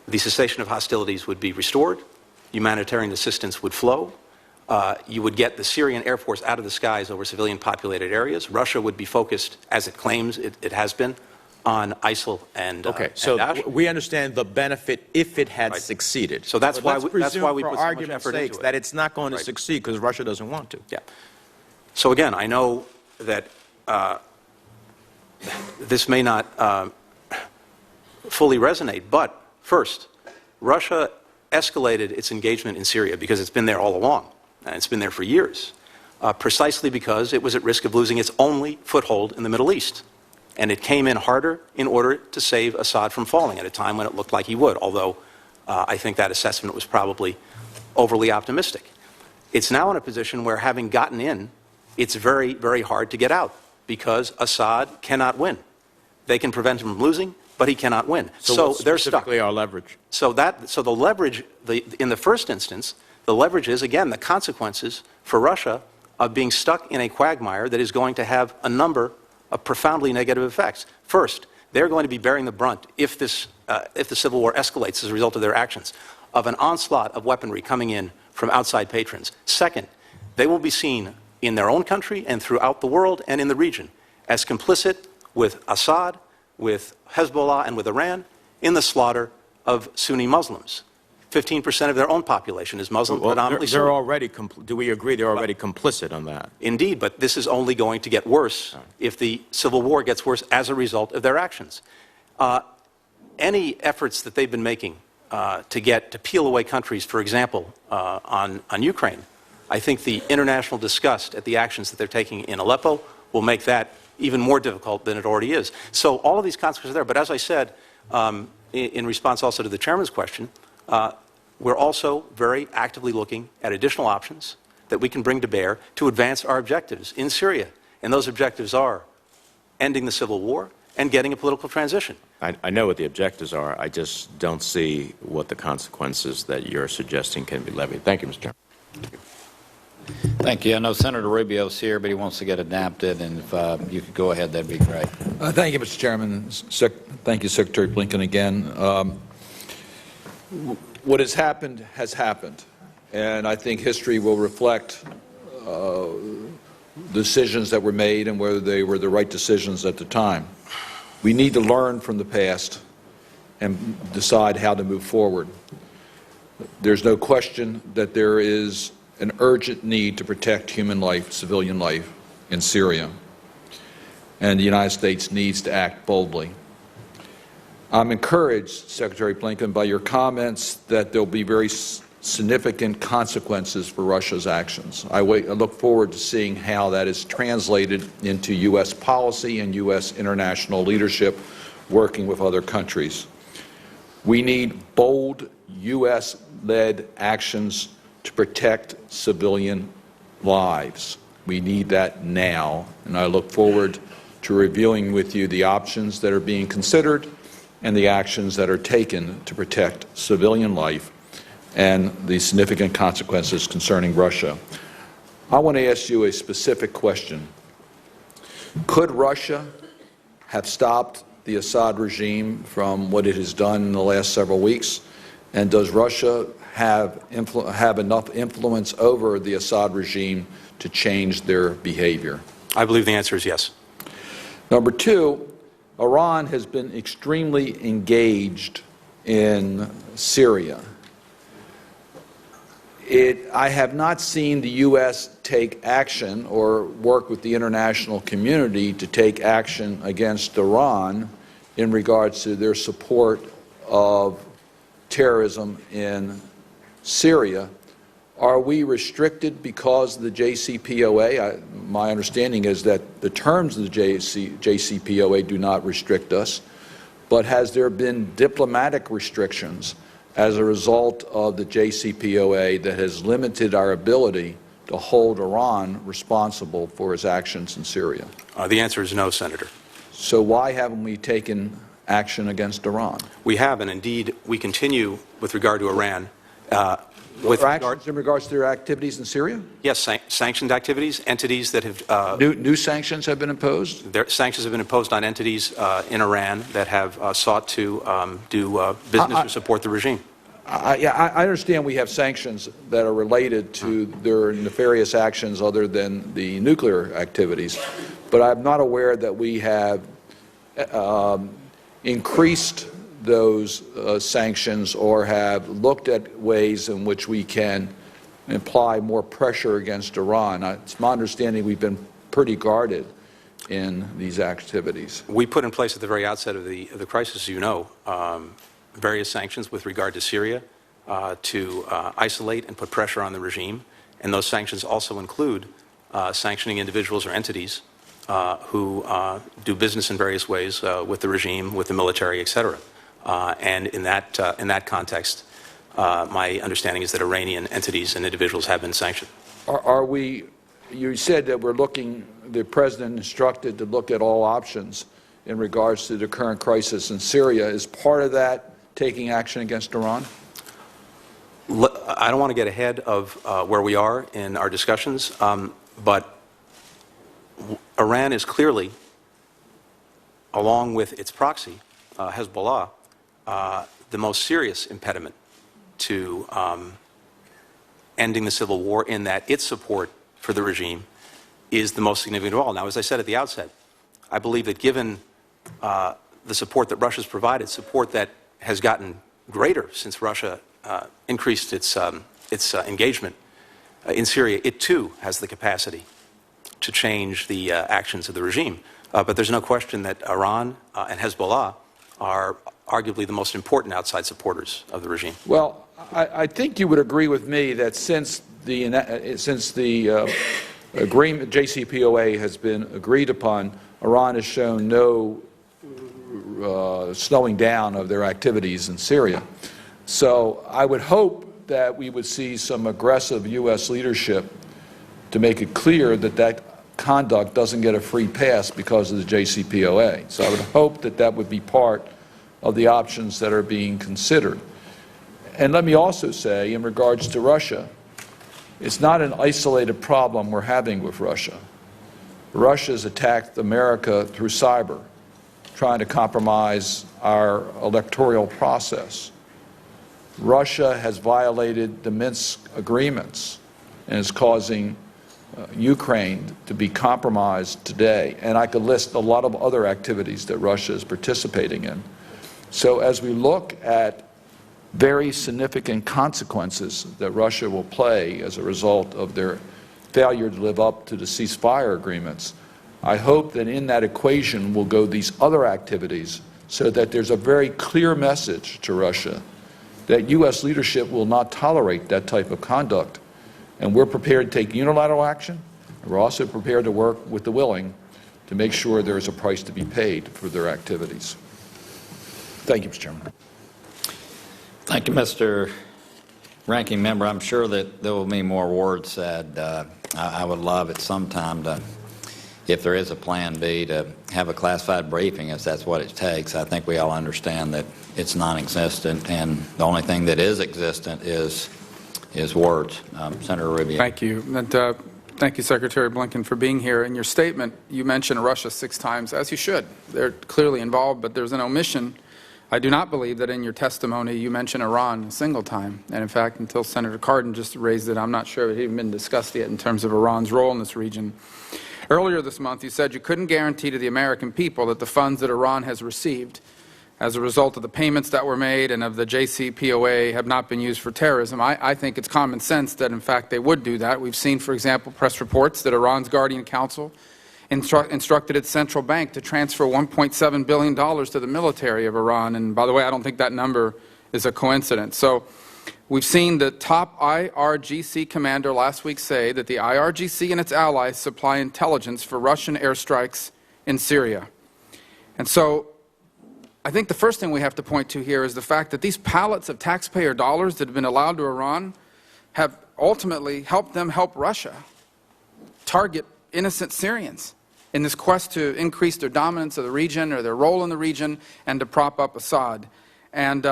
Speaker 4: the cessation of hostilities would be restored, humanitarian assistance would flow, you would get the Syrian Air Force out of the skies over civilian populated areas. Russia would be focused, as it claims it has been, on ISIL and
Speaker 5: okay, so
Speaker 4: Daesh.
Speaker 5: We understand the benefit if it had succeeded.
Speaker 4: So that's why we put so much
Speaker 5: argument's
Speaker 4: effort
Speaker 5: sake
Speaker 4: into it.
Speaker 5: that it's not going to succeed because Russia doesn't want to.
Speaker 4: Yeah. So again, I know that this may not fully resonate, but first, Russia escalated its engagement in Syria because it's been there all along, and it's been there for years, precisely because it was at risk of losing its only foothold in the Middle East. And it came in harder in order to save Assad from falling at a time when it looked like he would, although I think that assessment was probably overly optimistic. It's now in a position where, having gotten in, it's very, very hard to get out, because Assad cannot win. They can prevent him from losing, but he cannot win. So they're stuck.
Speaker 5: Specifically our leverage.
Speaker 4: So the leverage, in the first instance, the leverage is, again, the consequences for Russia of being stuck in a quagmire that is going to have a number of profoundly negative effects. First, they're going to be bearing the brunt, if the civil war escalates as a result of their actions, of an onslaught of weaponry coming in from outside patrons. Second, they will be seen in their own country and throughout the world and in the region as complicit with Assad, with Hezbollah, and with Iran in the slaughter of Sunni Muslims. 15% of their own population is Muslim, predominantly Sunni.
Speaker 5: They're already, do we agree they're already complicit on that?
Speaker 4: Indeed, but this is only going to get worse if the civil war gets worse as a result of their actions. Any efforts that they've been making to peel away countries, for example, on Ukraine, I think the international disgust at the actions that they're taking in Aleppo will make that even more difficult than it already is. So all of these consequences are there. But as I said, in response also to the chairman's question, we're also very actively looking at additional options that we can bring to bear to advance our objectives in Syria. And those objectives are ending the civil war and getting a political transition.
Speaker 5: I know what the objectives are. I just don't see what the consequences that you're suggesting can be levied. Thank you, Mr. Chairman.
Speaker 2: Thank you. I know Senator Rubio's here, but he wants to get adapted, and if you could go ahead, that'd be great.
Speaker 3: Thank you, Mr. Chairman. Thank you, Secretary Blinken, again. What has happened, and I think history will reflect decisions that were made and whether they were the right decisions at the time. We need to learn from the past and decide how to move forward. There's no question that there is an urgent need to protect human life, civilian life, in Syria, and the United States needs to act boldly. I'm encouraged, Secretary Blinken, by your comments that there will be very significant consequences for Russia's actions. I look forward to seeing how that is translated into U.S. policy and U.S. international leadership working with other countries. We need bold U.S.-led actions to protect civilian lives. We need that now, and I look forward to reviewing with you the options that are being considered and the actions that are taken to protect civilian life and the significant consequences concerning Russia. I want to ask you a specific question. Could Russia have stopped the Assad regime from what it has done in the last several weeks? And does Russia have enough influence over the Assad regime to change their behavior?
Speaker 4: I believe the answer is yes.
Speaker 3: Number two, Iran has been extremely engaged in Syria. I have not seen the U.S. take action or work with the international community to take action against Iran in regards to their support of terrorism in Syria. Are we restricted because of the JCPOA? My understanding is that the terms of the JCPOA do not restrict us, but has there been diplomatic restrictions as a result of the JCPOA that has limited our ability to hold Iran responsible for its actions in Syria?
Speaker 4: The answer is no, Senator.
Speaker 3: So why haven't we taken action against Iran?
Speaker 4: We have, and indeed we continue with regard to Iran.
Speaker 3: Actions in regards to their activities in Syria?
Speaker 4: Yes, sanctioned activities, entities that have...
Speaker 3: New sanctions have been imposed?
Speaker 4: Sanctions have been imposed on entities in Iran that have sought to do business to support the regime.
Speaker 3: I understand we have sanctions that are related to their nefarious actions other than the nuclear activities, but I'm not aware that we have increased those sanctions or have looked at ways in which we can apply more pressure against Iran. It's my understanding we've been pretty guarded in these activities.
Speaker 4: We put in place at the very outset of the crisis, you know, various sanctions with regard to Syria to isolate and put pressure on the regime, and those sanctions also include sanctioning individuals or entities who do business in various ways with the regime, with the military, etc. And in that context, my understanding is that Iranian entities and individuals have been sanctioned.
Speaker 3: You said that the President instructed to look at all options in regards to the current crisis in Syria. Is part of that taking action against Iran?
Speaker 4: I don't want to get ahead of where we are in our discussions, but Iran is clearly, along with its proxy, Hezbollah, the most serious impediment to ending the civil war, in that its support for the regime is the most significant of all. Now, as I said at the outset, I believe that given the support that Russia's provided, support that has gotten greater since Russia increased its engagement in Syria, it too has the capacity to change the actions of the regime. But there's no question that Iran and Hezbollah are arguably the most important outside supporters of the regime.
Speaker 3: Well, I think you would agree with me that since the agreement, JCPOA, has been agreed upon, Iran has shown no slowing down of their activities in Syria. So I would hope that we would see some aggressive U.S. leadership to make it clear that that conduct doesn't get a free pass because of the JCPOA. So I would hope that that would be part of the options that are being considered. And let me also say, in regards to Russia, it's not an isolated problem we're having with Russia. Russia has attacked America through cyber, trying to compromise our electoral process. Russia has violated the Minsk agreements and is causing Ukraine to be compromised today. And I could list a lot of other activities that Russia is participating in. So as we look at very significant consequences that Russia will play as a result of their failure to live up to the ceasefire agreements, I hope that in that equation will go these other activities so that there's a very clear message to Russia that U.S. leadership will not tolerate that type of conduct. And we're prepared to take unilateral action, and we're also prepared to work with the willing to make sure there is a price to be paid for their activities. Thank you, Mr. Chairman.
Speaker 2: Thank you, Mr. Ranking Member. I'm sure that there will be more words said. I would love at some time to, if there is a plan B, to have a classified briefing if that's what it takes. I think we all understand that it's non-existent, and the only thing that is existent is words. Senator Rubio.
Speaker 6: Thank you. And, thank you, Secretary Blinken, for being here. In your statement, you mentioned Russia 6 times, as you should. They're clearly involved, but there's an omission. I do not believe that in your testimony you mention Iran a single time. And in fact, until Senator Cardin just raised it, I'm not sure it had even been discussed yet in terms of Iran's role in this region. Earlier this month, you said you couldn't guarantee to the American people that the funds that Iran has received as a result of the payments that were made and of the JCPOA have not been used for terrorism. I think it's common sense that, in fact, they would do that. We've seen, for example, press reports that Iran's Guardian Council instructed its central bank to transfer $1.7 billion to the military of Iran. And by the way, I don't think that number is a coincidence. So we've seen the top IRGC commander last week say that the IRGC and its allies supply intelligence for Russian airstrikes in Syria. And so I think the first thing we have to point to here is the fact that these pallets of taxpayer dollars that have been allowed to Iran have ultimately helped them help Russia target innocent Syrians in this quest to increase their dominance of the region or their role in the region and to prop up Assad. And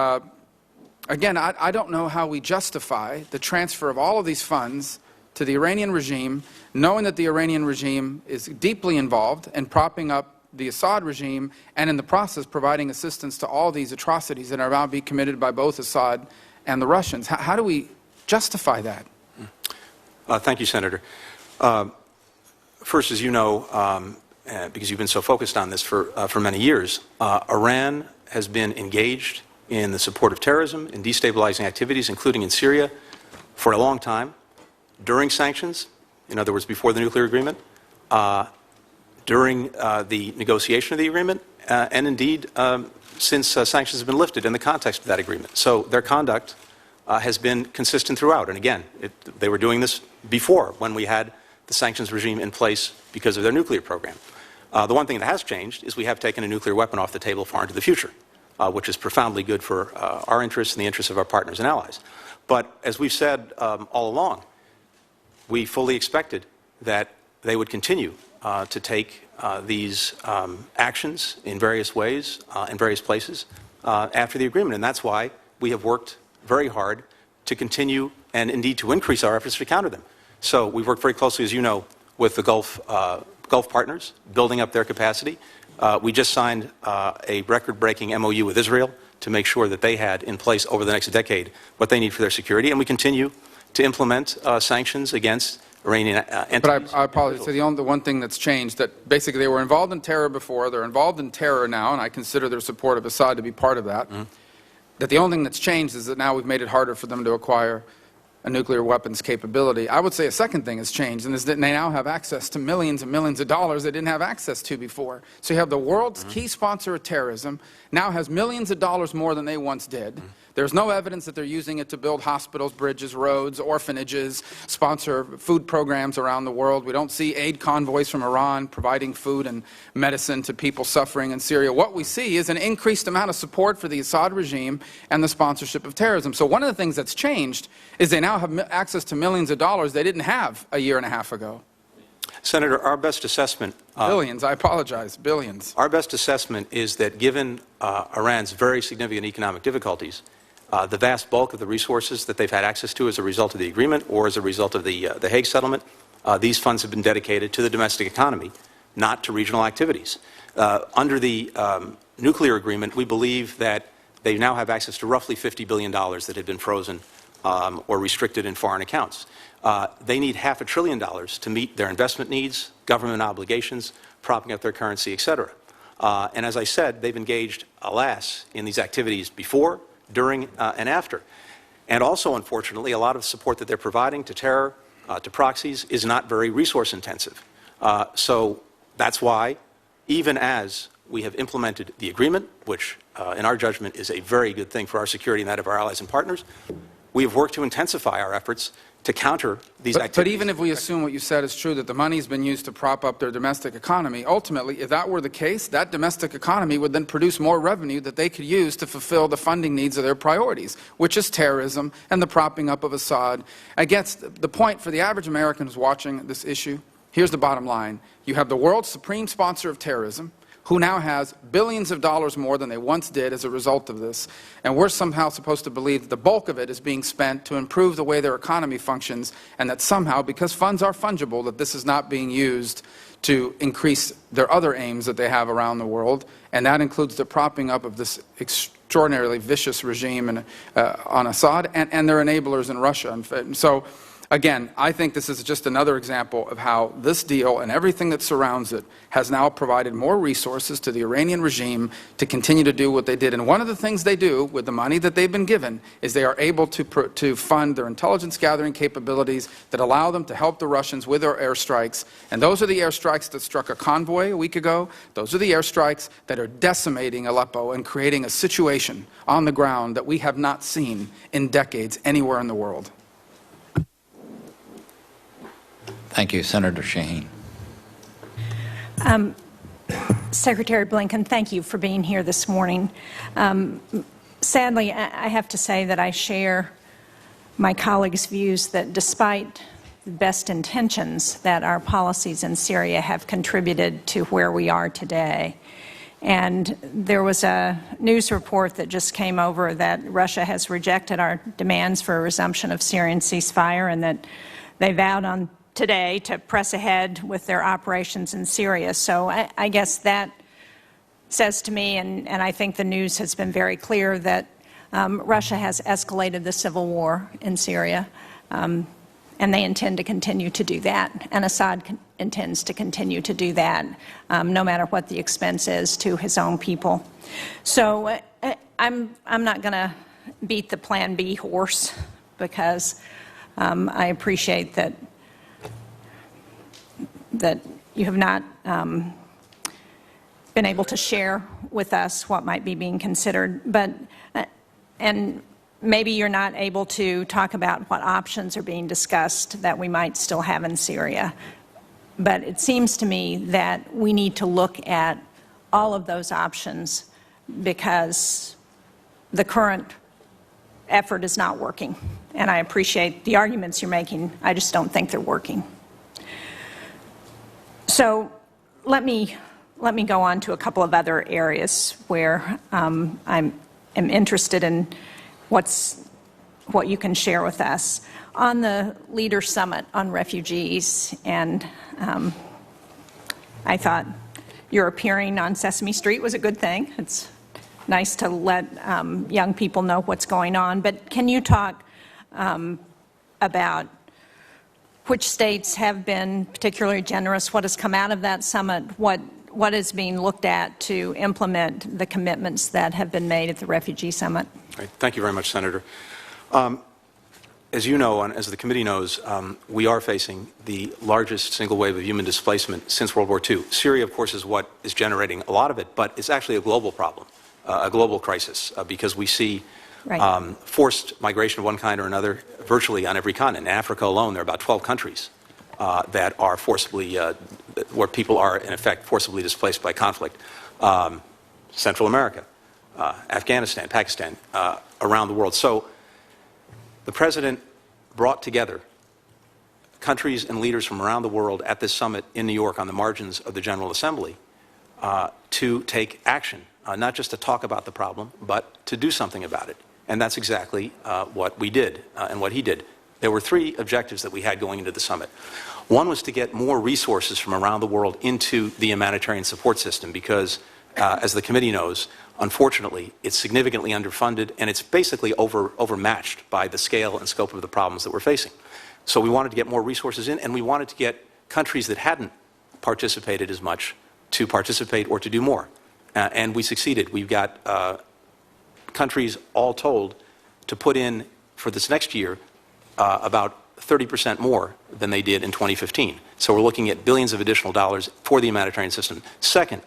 Speaker 6: again, I don't know how we justify the transfer of all of these funds to the Iranian regime, knowing that the Iranian regime is deeply involved in propping up the Assad regime and in the process providing assistance to all these atrocities that are about to be committed by both Assad and the Russians. How do we justify that?
Speaker 4: Thank you, Senator. First, as you know, because you've been so focused on this for many years, Iran has been engaged in the support of terrorism and destabilizing activities, including in Syria, for a long time, during sanctions, in other words, before the nuclear agreement, during the negotiation of the agreement, and indeed since sanctions have been lifted in the context of that agreement. So their conduct has been consistent throughout. And again, they were doing this before, when we had the sanctions regime in place because of their nuclear program. The one thing that has changed is we have taken a nuclear weapon off the table far into the future, which is profoundly good for our interests and the interests of our partners and allies. But as we've said all along, we fully expected that they would continue to take these actions in various ways, in various places, after the agreement. And that's why we have worked very hard to continue and indeed to increase our efforts to counter them. So we've worked very closely, as you know, with the Gulf partners, building up their capacity. We just signed a record-breaking MOU with Israel to make sure that they had in place over the next decade what they need for their security. And we continue to implement sanctions against Iranian entities.
Speaker 6: But I apologize. So the one thing that's changed, that basically they were involved in terror before, they're involved in terror now, and I consider their support of Assad to be part of that. Mm-hmm. That the only thing that's changed is that now we've made it harder for them to acquire a nuclear weapons capability. I would say a second thing has changed, and is that they now have access to millions and millions of dollars they didn't have access to before. So you have the world's key sponsor of terrorism now has millions of dollars more than they once did. There's no evidence that they're using it to build hospitals, bridges, roads, orphanages, sponsor food programs around the world. We don't see aid convoys from Iran providing food and medicine to people suffering in Syria. What we see is an increased amount of support for the Assad regime and the sponsorship of terrorism. So one of the things that's changed is they now have access to millions of dollars they didn't have a year and a half ago.
Speaker 4: Senator, our best assessment...
Speaker 6: billions, I apologize, billions.
Speaker 4: Our best assessment is that given Iran's very significant economic difficulties, the vast bulk of the resources that they've had access to as a result of the agreement or as a result of the Hague settlement, these funds have been dedicated to the domestic economy, not to regional activities. Under the nuclear agreement, we believe that they now have access to roughly $50 billion that had been frozen or restricted in foreign accounts. They need $500 billion to meet their investment needs, government obligations, propping up their currency, etc. And as I said, they've engaged, alas, in these activities before, during, and after. And also, unfortunately, a lot of support that they're providing to terror, to proxies, is not very resource intensive. So that's why, even as we have implemented the agreement, which in our judgment is a very good thing for our security and that of our allies and partners, we have worked to intensify our efforts to counter these activities.
Speaker 6: But even if we assume what you said is true, that the money's been used to prop up their domestic economy, ultimately, if that were the case, that domestic economy would then produce more revenue that they could use to fulfill the funding needs of their priorities, which is terrorism and the propping up of Assad. I guess the point for the average American who's watching this issue, here's the bottom line. You have the world's supreme sponsor of terrorism, who now has billions of dollars more than they once did as a result of this. And we're somehow supposed to believe that the bulk of it is being spent to improve the way their economy functions, and that somehow, because funds are fungible, that this is not being used to increase their other aims that they have around the world, and that includes the propping up of this extraordinarily vicious regime on Assad and their enablers in Russia. And so, again, I think this is just another example of how this deal and everything that surrounds it has now provided more resources to the Iranian regime to continue to do what they did. And one of the things they do with the money that they've been given is they are able to fund their intelligence gathering capabilities that allow them to help the Russians with their airstrikes. And those are the airstrikes that struck a convoy a week ago. Those are the airstrikes that are decimating Aleppo and creating a situation on the ground that we have not seen in decades anywhere in the world.
Speaker 2: Thank you. Senator Shaheen.
Speaker 7: Secretary Blinken, thank you for being here this morning. Sadly, I have to say that I share my colleagues' views that despite the best intentions, that our policies in Syria have contributed to where we are today. And there was a news report that just came over that Russia has rejected our demands for a resumption of Syrian ceasefire, and that they vowed on today to press ahead with their operations in Syria. So I guess that says to me, and I think the news has been very clear, that Russia has escalated the civil war in Syria, and they intend to continue to do that, and Assad intends to continue to do that, no matter what the expense is to his own people. So I'm not going to beat the Plan B horse, because I appreciate that you have not been able to share with us what might be being considered, and maybe you're not able to talk about what options are being discussed that we might still have in Syria. But it seems to me that we need to look at all of those options, because the current effort is not working. And I appreciate the arguments you're making. I just don't think they're working. So let me go on to a couple of other areas where I'm interested in what you can share with us. On the Leader Summit on Refugees, and I thought your appearing on Sesame Street was a good thing. It's nice to let young people know what's going on. But can you talk about which states have been particularly generous, what has come out of that summit, what is being looked at to implement the commitments that have been made at the Refugee Summit?
Speaker 4: Right. Thank you very much, Senator. As you know, and as the committee knows, we are facing the largest single wave of human displacement since World War II. Syria, of course, is what is generating a lot of it, but it's actually a global problem, a global crisis, because we see forced migration of one kind or another virtually on every continent. In Africa alone, there are about 12 countries that are forcibly, where people are, in effect, forcibly displaced by conflict. Central America, Afghanistan, Pakistan, around the world. So the President brought together countries and leaders from around the world at this summit in New York on the margins of the General Assembly to take action, not just to talk about the problem, but to do something about it. And that's exactly what we did and what he did. There were three objectives that we had going into the summit. One was to get more resources from around the world into the humanitarian support system because, as the committee knows, unfortunately, it's significantly underfunded and it's basically overmatched by the scale and scope of the problems that we're facing. So we wanted to get more resources in, and we wanted to get countries that hadn't participated as much to participate or to do more. and we succeeded. We've got countries all told to put in for this next year about 30% more than they did in 2015. So we're looking at billions of additional dollars for the humanitarian system. Second,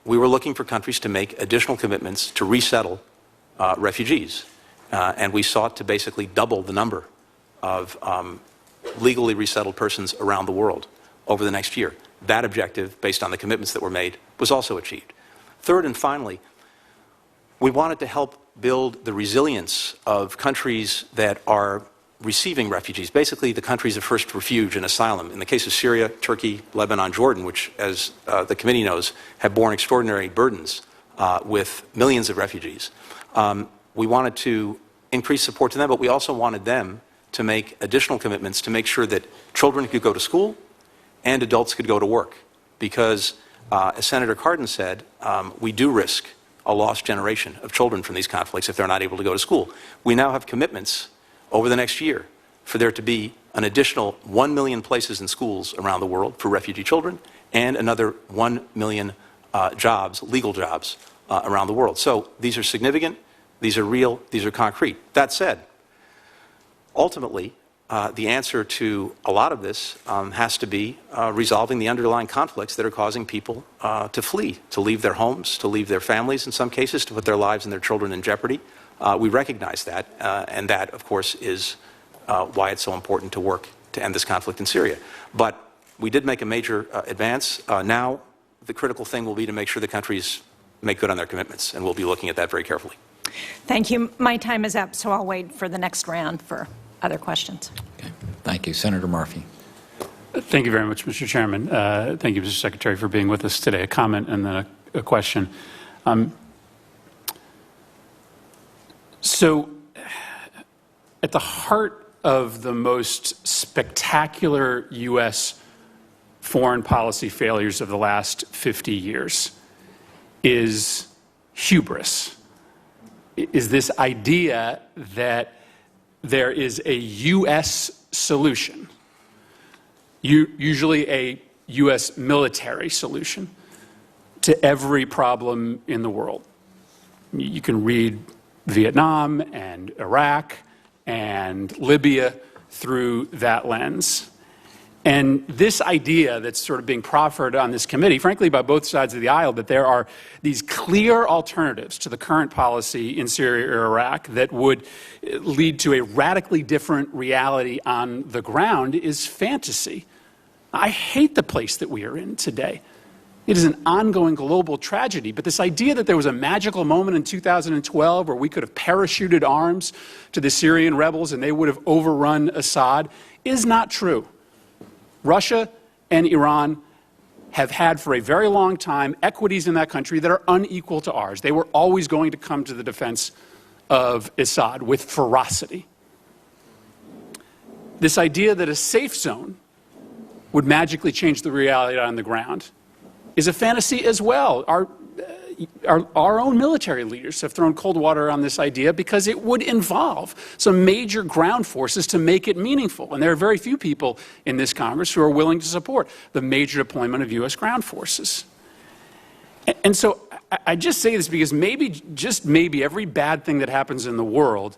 Speaker 4: we were looking for countries to make additional commitments to resettle refugees. And we sought to basically double the number of legally resettled persons around the world over the next year. That objective, based on the commitments that were made, was also achieved. Third and finally, we wanted to help build the resilience of countries that are receiving refugees, basically the countries of first refuge and asylum. In the case of Syria, Turkey, Lebanon, Jordan, which, as the committee knows, have borne extraordinary burdens with millions of refugees. We wanted to increase support to them, but we also wanted them to make additional commitments to make sure that children could go to school and adults could go to work. Because, as Senator Cardin said, we do risk a lost generation of children from these conflicts if they're not able to go to school. We now have commitments over the next year for there to be an additional 1 million places in schools around the world for refugee children and another 1 million jobs, legal jobs, around the world. So these are significant, these are real, these are concrete. That said, ultimately, the answer to a lot of this has to be resolving the underlying conflicts that are causing people to flee, to leave their homes, to leave their families in some cases, to put their lives and their children in jeopardy. We recognize that, and that, of course, is why it's so important to work to end this conflict in Syria. But we did make a major advance. Now, the critical thing will be to make sure the countries make good on their commitments, and we'll be looking at that very carefully.
Speaker 7: Thank you. My time is up, so I'll wait for the next round for other questions.
Speaker 2: Okay. Thank you. Senator Murphy.
Speaker 8: Thank you very much, Mr. Chairman. Thank you, Mr. Secretary, for being with us today. A comment and then a question. So, at the heart of the most spectacular U.S. foreign policy failures of the last 50 years is hubris, is this idea that there is a U.S. solution, usually a U.S. military solution, to every problem in the world. You can read Vietnam and Iraq and Libya through that lens. And this idea that's sort of being proffered on this committee, frankly, by both sides of the aisle, that there are these clear alternatives to the current policy in Syria or Iraq that would lead to a radically different reality on the ground is fantasy. I hate the place that we are in today. It is an ongoing global tragedy, but this idea that there was a magical moment in 2012 where we could have parachuted arms to the Syrian rebels and they would have overrun Assad is not true. Russia and Iran have had for a very long time equities in that country that are unequal to ours. They were always going to come to the defense of Assad with ferocity. This idea that a safe zone would magically change the reality on the ground is a fantasy as well. Our own military leaders have thrown cold water on this idea because it would involve some major ground forces to make it meaningful. And there are very few people in this Congress who are willing to support the major deployment of U.S. ground forces. And so I just say this because maybe, just maybe, every bad thing that happens in the world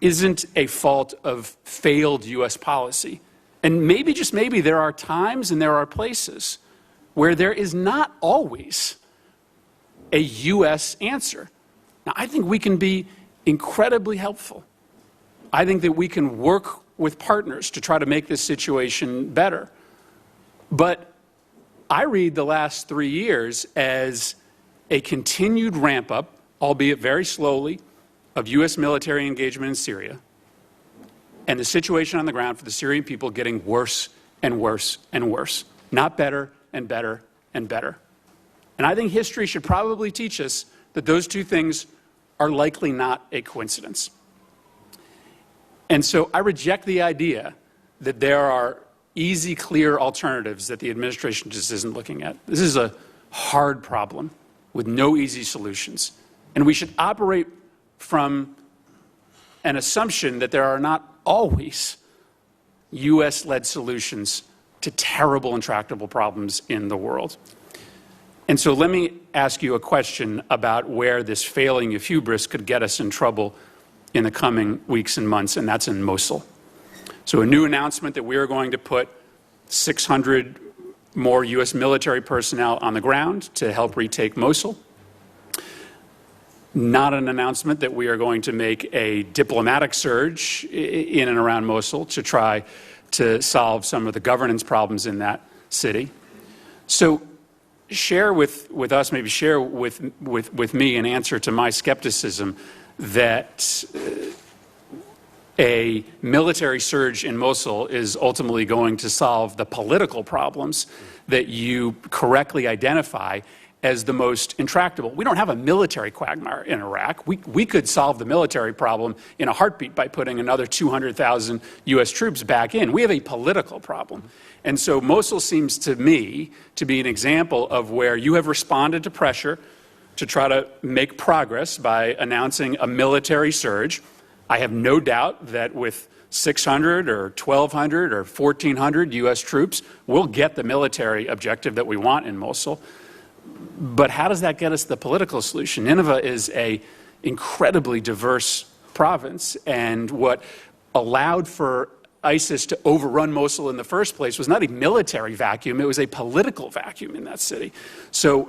Speaker 8: isn't a fault of failed U.S. policy. And maybe, just maybe, there are times and there are places where there is not always a U.S. answer. Now, I think we can be incredibly helpful. I think that we can work with partners to try to make this situation better. But I read the last 3 years as a continued ramp up, albeit very slowly, of U.S. military engagement in Syria, and the situation on the ground for the Syrian people getting worse and worse and worse, not better and better and better. And I think history should probably teach us that those two things are likely not a coincidence. And so I reject the idea that there are easy, clear alternatives that the administration just isn't looking at. This is a hard problem with no easy solutions. And we should operate from an assumption that there are not always U.S.-led solutions to terrible, intractable problems in the world. And so let me ask you a question about where this failing of hubris could get us in trouble in the coming weeks and months, and that's in Mosul. So a new announcement that we are going to put 600 more U.S. military personnel on the ground to help retake Mosul. Not an announcement that we are going to make a diplomatic surge in and around Mosul to try to solve some of the governance problems in that city. So share with us, maybe share with me an answer to my skepticism that a military surge in Mosul is ultimately going to solve the political problems that you correctly identify as the most intractable. We don't have a military quagmire in Iraq. We could solve the military problem in a heartbeat by putting another 200,000 U.S. troops back in. We have a political problem. And so Mosul seems to me to be an example of where you have responded to pressure to try to make progress by announcing a military surge. I have no doubt that with 600 or 1,200 or 1,400 U.S. troops, we'll get the military objective that we want in Mosul. But how does that get us the political solution? Nineveh is an incredibly diverse province, and what allowed for ISIS to overrun Mosul in the first place was not a military vacuum, it was a political vacuum in that city. So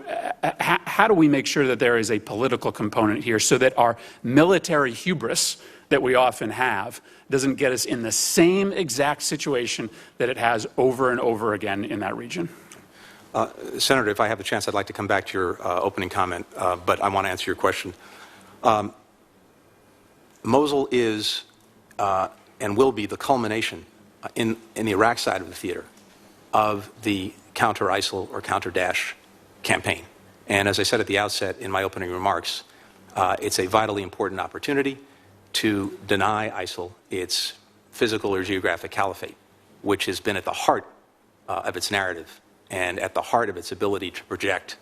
Speaker 8: how do we make sure that there is a political component here so that our military hubris that we often have doesn't get us in the same exact situation that it has over and over again in that region?
Speaker 4: Senator, if I have the chance, I'd like to come back to your opening comment, but I want to answer your question. Mosul is and will be the culmination in the Iraq side of the theater of the counter-ISIL or counter-Daesh campaign. And as I said at the outset in my opening remarks, it's a vitally important opportunity to deny ISIL its physical or geographic caliphate, which has been at the heart of its narrative and at the heart of its ability to project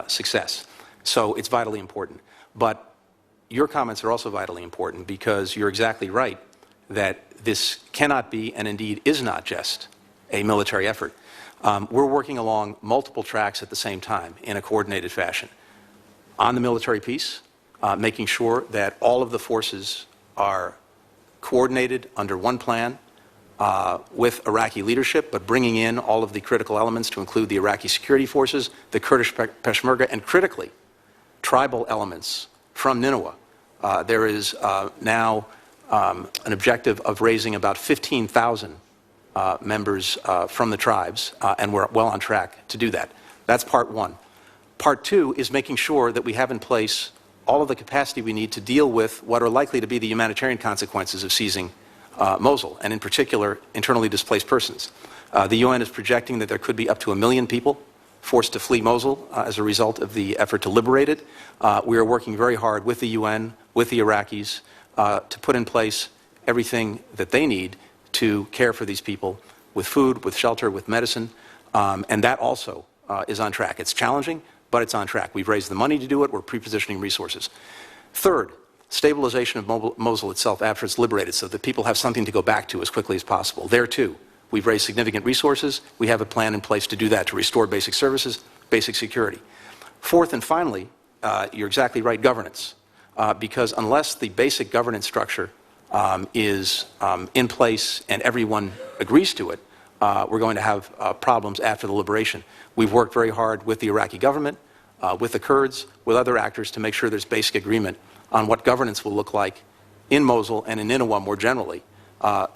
Speaker 4: success. So it's vitally important. But your comments are also vitally important because you're exactly right that this cannot be, and indeed is not just, a military effort. We're working along multiple tracks at the same time in a coordinated fashion. On the military piece, making sure that all of the forces are coordinated under one plan, with Iraqi leadership, but bringing in all of the critical elements to include the Iraqi security forces, the Kurdish Peshmerga, and critically, tribal elements from Nineveh. There is now an objective of raising about 15,000 members from the tribes, and we're well on track to do that. That's part one. Part two is making sure that we have in place all of the capacity we need to deal with what are likely to be the humanitarian consequences of seizing Mosul, and in particular, internally displaced persons. The UN is projecting that there could be up to 1 million people forced to flee Mosul as a result of the effort to liberate it. We are working very hard with the UN, with the Iraqis, to put in place everything that they need to care for these people with food, with shelter, with medicine, and that also is on track. It's challenging, but it's on track. We've raised the money to do it. We're pre-positioning resources. Third, stabilization of Mosul itself after it's liberated so that people have something to go back to as quickly as possible. There, too, we've raised significant resources. We have a plan in place to do that, to restore basic services, basic security. Fourth and finally, you're exactly right, governance. Because unless the basic governance structure is in place and everyone agrees to it, we're going to have problems after the liberation. We've worked very hard with the Iraqi government, with the Kurds, with other actors to make sure there's basic agreement on what governance will look like in Mosul and in Nineveh more generally,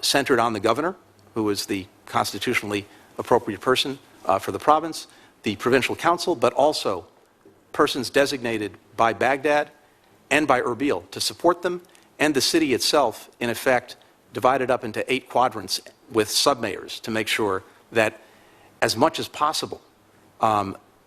Speaker 4: centered on the governor, who is the constitutionally appropriate person for the province, the provincial council, but also persons designated by Baghdad and by Erbil to support them, and the city itself, in effect, divided up into 8 quadrants with sub-mayors to make sure that, as much as possible,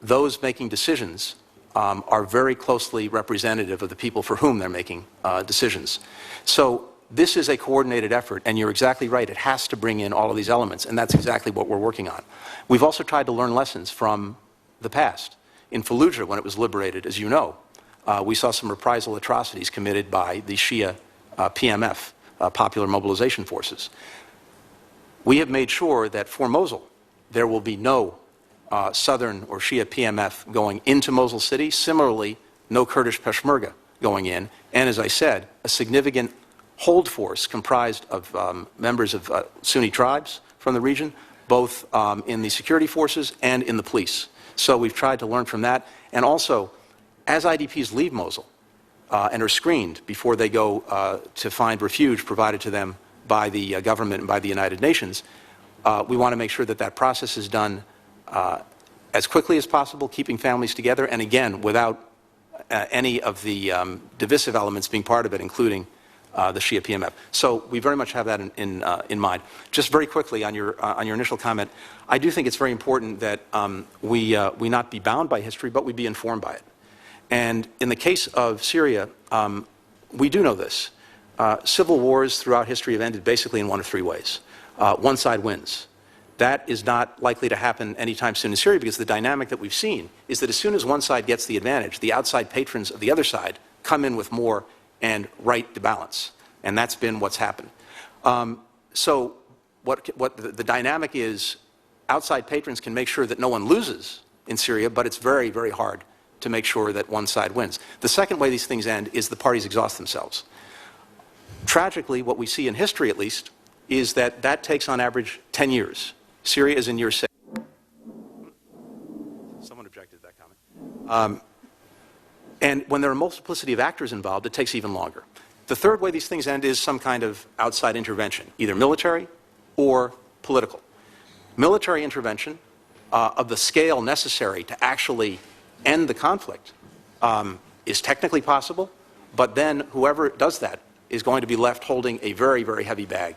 Speaker 4: those making decisions are very closely representative of the people for whom they're making decisions. So this is a coordinated effort, and you're exactly right. It has to bring in all of these elements, and that's exactly what we're working on. We've also tried to learn lessons from the past. In Fallujah, when it was liberated, as you know, we saw some reprisal atrocities committed by the Shia PMF, Popular Mobilization Forces. We have made sure that for Mosul, there will be no Southern or Shia PMF going into Mosul City. Similarly, no Kurdish Peshmerga going in. And as I said, a significant hold force comprised of members of Sunni tribes from the region, both in the security forces and in the police. So we've tried to learn from that. And also, as IDPs leave Mosul and are screened before they go to find refuge provided to them by the government and by the United Nations, we want to make sure that that process is done as quickly as possible, keeping families together, and again, without any of the divisive elements being part of it, including the Shia PMF. So we very much have that in mind. Just very quickly on your initial comment, I do think it's very important that we not be bound by history, but we be informed by it. And in the case of Syria, we do know this. Civil wars throughout history have ended basically in one of three ways. One side wins. That is not likely to happen anytime soon in Syria, because the dynamic that we've seen is that as soon as one side gets the advantage, the outside patrons of the other side come in with more and right the balance. And that's been what's happened. So what the dynamic is, outside patrons can make sure that no one loses in Syria, but it's very, very hard to make sure that one side wins. The second way these things end is the parties exhaust themselves. Tragically, what we see in history, at least, is that that takes on average 10 years. Syria is in year 6. Someone objected to that comment. And when there are a multiplicity of actors involved, it takes even longer. The third way these things end is some kind of outside intervention, either military or political. Military intervention of the scale necessary to actually end the conflict is technically possible, but then whoever does that is going to be left holding a very, very heavy bag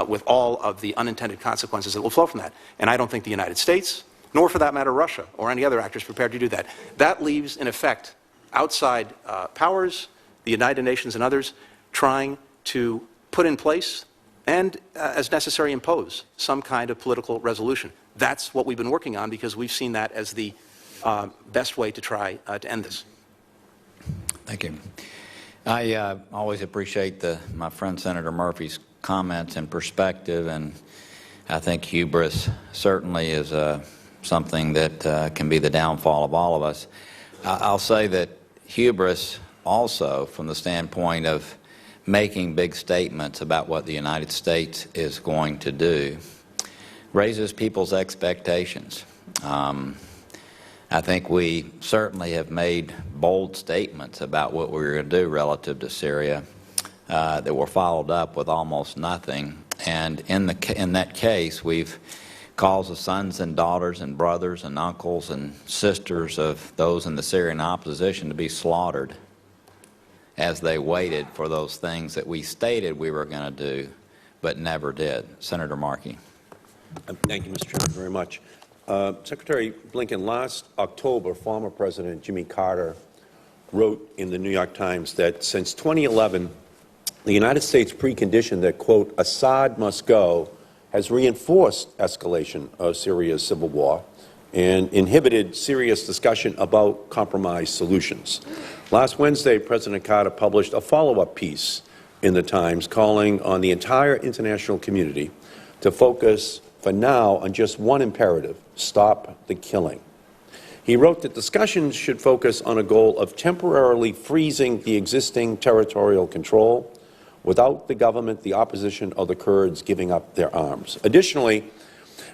Speaker 4: with all of the unintended consequences that will flow from that. And I don't think the United States, nor for that matter Russia or any other actors, prepared to do that. That leaves, in effect, outside powers, the United Nations and others, trying to put in place and, as necessary, impose some kind of political resolution. That's what we've been working on, because we've seen that as the best way to try to end this.
Speaker 2: Thank you. I always appreciate my friend Senator Murphy's comments and perspective, and I think hubris certainly is something that can be the downfall of all of us. I'll say that hubris also, from the standpoint of making big statements about what the United States is going to do, raises people's expectations. I think we certainly have made bold statements about what we were going to do relative to Syria that were followed up with almost nothing. And in that case, we've caused the sons and daughters and brothers and uncles and sisters of those in the Syrian opposition to be slaughtered as they waited for those things that we stated we were going to do but never did. Senator Markey.
Speaker 9: Thank you, Mr. Chairman, very much. Secretary Blinken, last October, former President Jimmy Carter wrote in the New York Times that since 2011, the United States precondition that, quote, Assad must go has reinforced escalation of Syria's civil war and inhibited serious discussion about compromise solutions. Last Wednesday, President Carter published a follow-up piece in the Times calling on the entire international community to focus for now on just one imperative: stop the killing. He wrote that discussions should focus on a goal of temporarily freezing the existing territorial control without the government, the opposition, or the Kurds giving up their arms. Additionally,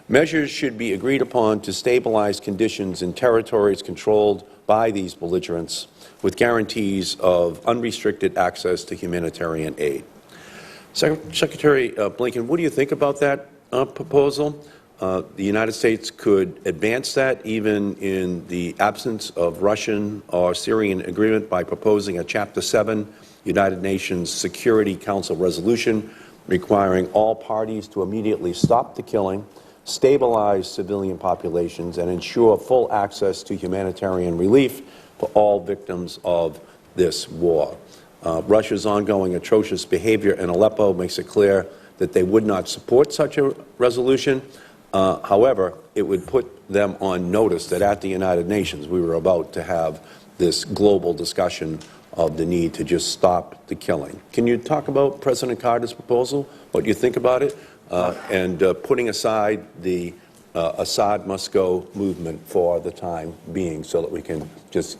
Speaker 9: measures should be agreed upon to stabilize conditions in territories controlled by these belligerents with guarantees of unrestricted access to humanitarian aid. Secretary Blinken, what do you think about that proposal? The United States could advance that even in the absence of Russian or Syrian agreement by proposing a Chapter 7 United Nations Security Council resolution requiring all parties to immediately stop the killing, stabilize civilian populations, and ensure full access to humanitarian relief for all victims of this war. Russia's ongoing atrocious behavior in Aleppo makes it clear that they would not support such a resolution. However, it would put them on notice that at the United Nations we were about to have this global discussion of the need to just stop the killing. Can you talk about President Carter's proposal, what you think about it, and putting aside the Assad must go movement for the time being so that we can just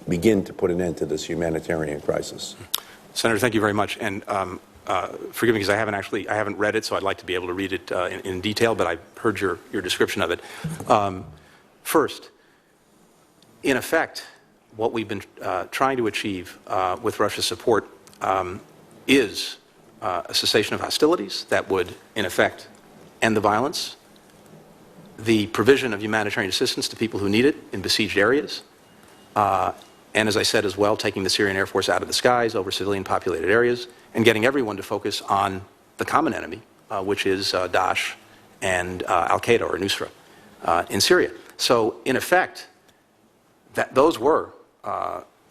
Speaker 9: begin to put an end to this humanitarian crisis.
Speaker 4: Senator, thank you very much. And forgive me because I haven't read it, so I'd like to be able to read it in detail, but I've heard your description of it. First, in effect, what we've been trying to achieve with Russia's support is a cessation of hostilities that would, in effect, end the violence, the provision of humanitarian assistance to people who need it in besieged areas, and as I said as well, taking the Syrian Air Force out of the skies over civilian populated areas and getting everyone to focus on the common enemy, which is Daesh and Al-Qaeda or Nusra in Syria. So in effect, those were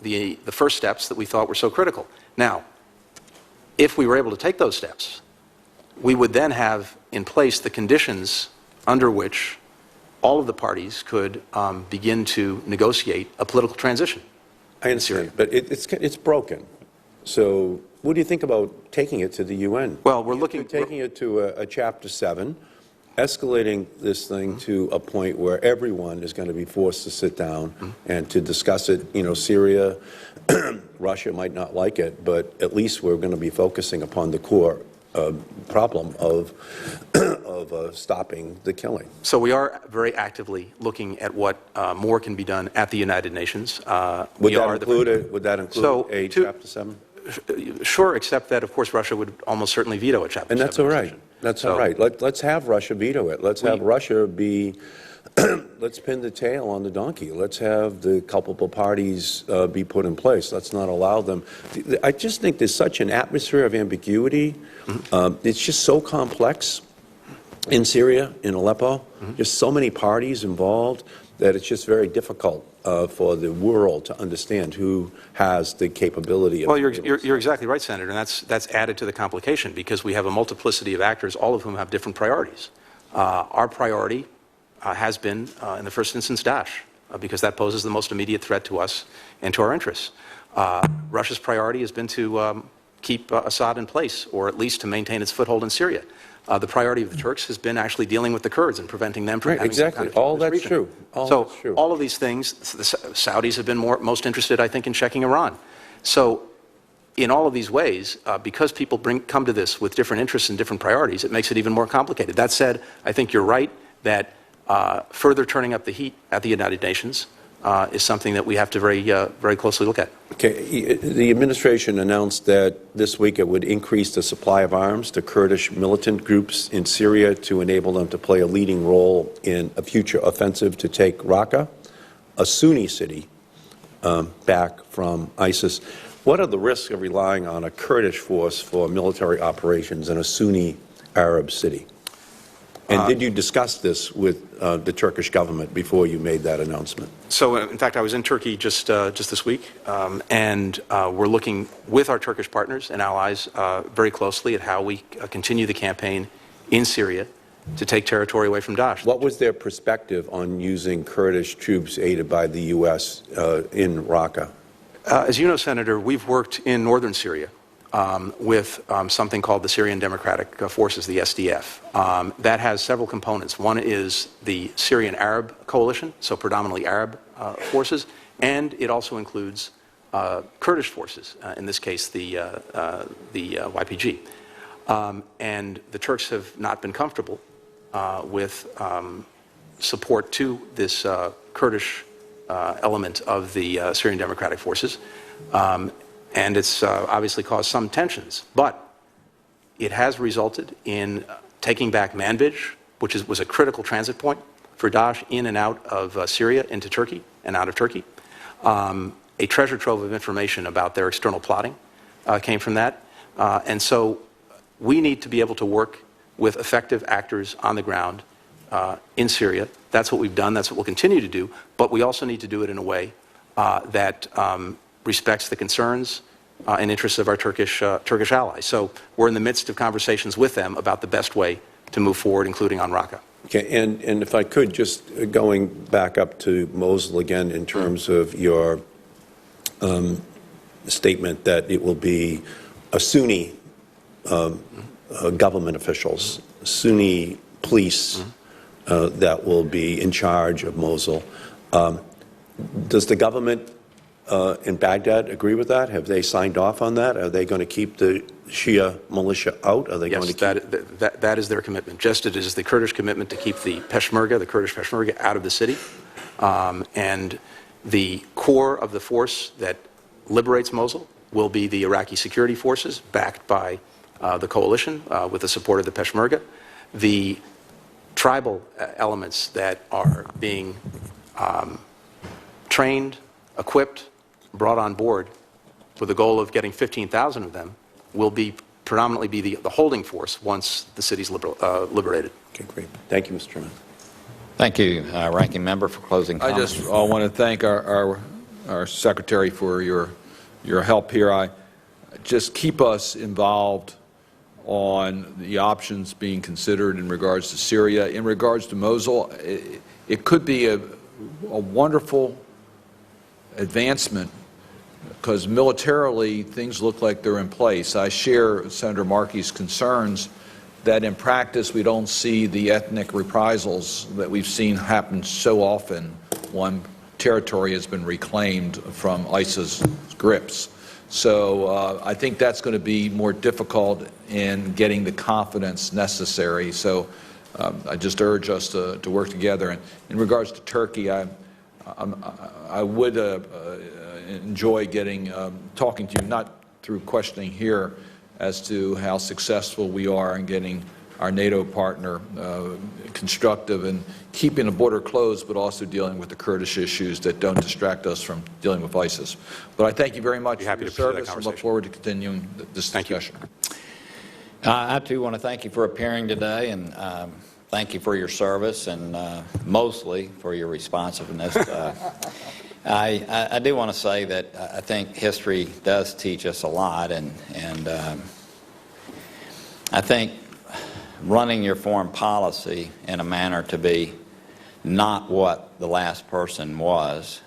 Speaker 4: the first steps that we thought were so critical. Now, if we were able to take those steps, we would then have in place the conditions under which all of the parties could begin to negotiate a political transition.
Speaker 9: I understand, but it's broken. So what do you think about taking it to the UN?
Speaker 4: Well, we're looking...
Speaker 9: Taking it to a Chapter 7, escalating this thing to a point where everyone is going to be forced to sit down and to discuss it. You know, Syria, Russia might not like it, but at least we're going to be focusing upon the core problem of stopping the killing.
Speaker 4: So we are very actively looking at what more can be done at the United Nations.
Speaker 9: Would that include a Chapter 7?
Speaker 4: Sure, except that, of course, Russia would almost certainly veto a Chapter 7.
Speaker 9: And that's all right. That's all right. Let's have Russia veto it. Let's have Russia be... let's pin the tail on the donkey. Let's have the culpable parties be put in place. Let's not allow them. I just think there's such an atmosphere of ambiguity. It's just so complex in Syria, in Aleppo. Just so many parties involved that it's just very difficult for the world to understand who has the capability of...
Speaker 4: Well, you're exactly right, Senator, and that's added to the complication because we have a multiplicity of actors, all of whom have different priorities. Our priority has been, in the first instance, Daesh, because that poses the most immediate threat to us and to our interests. Russia's priority has been to keep Assad in place, or at least to maintain its foothold in Syria. The priority of the Turks has been actually dealing with the Kurds and preventing them from having
Speaker 9: exactly. All that's true.
Speaker 4: All of these things, the Saudis have been most interested, I think, in checking Iran. So in all of these ways, because people come to this with different interests and different priorities, it makes it even more complicated. That said, I think you're right that further turning up the heat at the United Nations is something that we have to very closely look at.
Speaker 9: Okay. The administration announced that this week it would increase the supply of arms to Kurdish militant groups in Syria to enable them to play a leading role in a future offensive to take Raqqa, a Sunni city, back from ISIS. What are the risks of relying on a Kurdish force for military operations in a Sunni Arab city? And did you discuss this with the Turkish government before you made that announcement?
Speaker 4: So, in fact, I was in Turkey just this week, and we're looking with our Turkish partners and allies very closely at how we continue the campaign in Syria to take territory away from Daesh.
Speaker 9: What was their perspective on using Kurdish troops aided by the U.S. In Raqqa?
Speaker 4: As you know, Senator, we've worked in northern Syria with something called the Syrian Democratic Forces, the SDF. That has several components. One is the Syrian Arab coalition, so predominantly Arab forces, and it also includes Kurdish forces, in this case the YPG. And the Turks have not been comfortable with support to this Kurdish element of the Syrian Democratic Forces. And it's obviously caused some tensions. But it has resulted in taking back Manbij, which was a critical transit point for Daesh in and out of Syria into Turkey and out of Turkey. A treasure trove of information about their external plotting came from that. And so we need to be able to work with effective actors on the ground in Syria. That's what we've done. That's what we'll continue to do. But we also need to do it in a way that respects the concerns and interests of our Turkish allies. So we're in the midst of conversations with them about the best way to move forward, including on Raqqa.
Speaker 9: Okay, and if I could, just going back up to Mosul again in terms of your statement that it will be a Sunni government officials, Sunni police that will be in charge of Mosul. Does the government in Baghdad agree with that? Have they signed off on that? Are they going to keep the Shia militia out? Are they going to keep...
Speaker 4: that is their commitment, just as it is the Kurdish commitment to keep the Peshmerga, the Kurdish Peshmerga, out of the city. And the core of the force that liberates Mosul will be the Iraqi security forces, backed by the coalition with the support of the Peshmerga. The tribal elements that are being trained, equipped, brought on board with the goal of getting 15,000 of them will be predominantly be the holding force once the city's liberated.
Speaker 9: Okay, great. Thank you, Mr. Chairman.
Speaker 2: Thank you, Ranking Member, for closing comments.
Speaker 3: I just want to thank our Secretary for your help here. Just keep us involved on the options being considered in regards to Syria. In regards to Mosul, it could be a wonderful advancement because militarily things look like they're in place. I share Senator Markey's concerns that in practice we don't see the ethnic reprisals that we've seen happen so often when territory has been reclaimed from ISIS grips. So I think that's going to be more difficult in getting the confidence necessary. So I just urge us to work together. And in regards to Turkey, I would enjoy talking to you, not through questioning here, as to how successful we are in getting our NATO partner constructive and keeping the border closed, but also dealing with the Kurdish issues that don't distract us from dealing with ISIS. But I thank you very much for your service and look forward to continuing this discussion.
Speaker 2: I, too, want to thank you for appearing today, and thank you for your service and mostly for your responsiveness. I do want to say that I think history does teach us a lot, and I think running your foreign policy in a manner to be not what the last person was,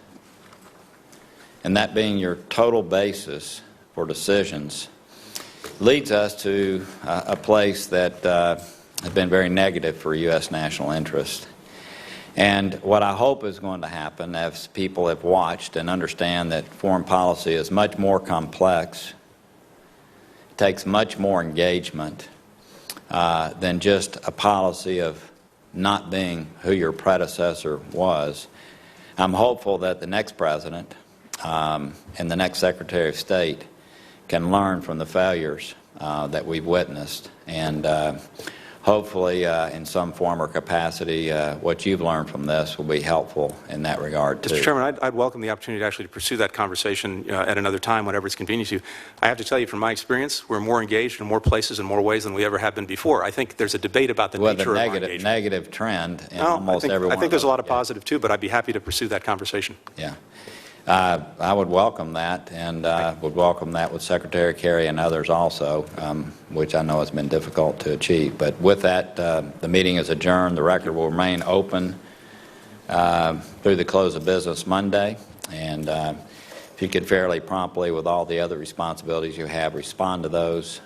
Speaker 2: and that being your total basis for decisions, leads us to a place that has been very negative for U.S. national interest. And what I hope is going to happen, as people have watched and understand that foreign policy is much more complex, takes much more engagement than just a policy of not being who your predecessor was. I'm hopeful that the next president and the next Secretary of State can learn from the failures that we've witnessed, and hopefully in some form or capacity what you've learned from this will be helpful in that regard too.
Speaker 4: Mr. Chairman, I'd welcome the opportunity actually to pursue that conversation at another time whenever it's convenient to you. I have to tell you from my experience, we're more engaged in more places and more ways than we ever have been before. I think there's a debate about the nature of our engagement.
Speaker 2: Negative trend in almost every one.
Speaker 4: I think there's a lot of positive too, but I'd be happy to pursue that conversation.
Speaker 2: Yeah. I would welcome that, and would welcome that with Secretary Kerry and others also, which I know has been difficult to achieve. But with that, the meeting is adjourned. The record will remain open through the close of business Monday. And if you could fairly promptly, with all the other responsibilities you have, respond to those,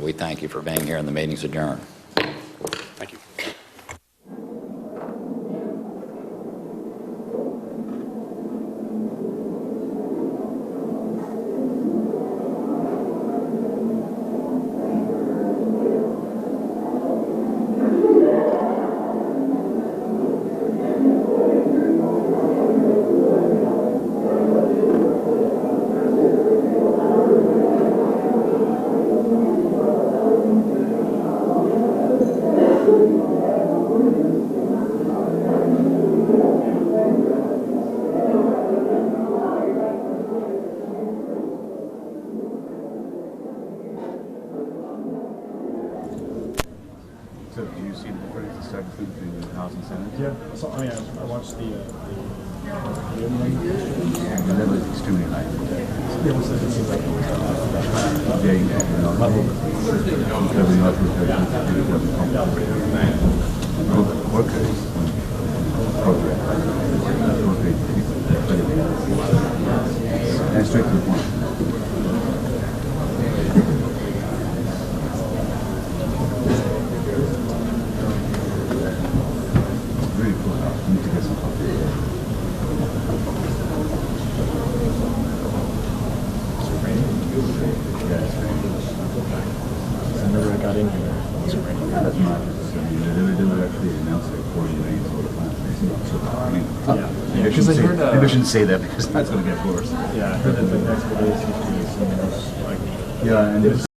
Speaker 2: we thank you for being here, and the meeting is adjourned.
Speaker 4: Thank you.
Speaker 10: So do you see the difference in start between the House and Senate? Yeah. So I mean, I watched the level is extremely high. It was like very level because we not workers and straight to the point. got in here. That's not. They would actually announce it according to any sort of plan. Maybe I shouldn't say that because that's going to get worse.
Speaker 11: Yeah, I heard that the next day is like.
Speaker 10: Yeah, and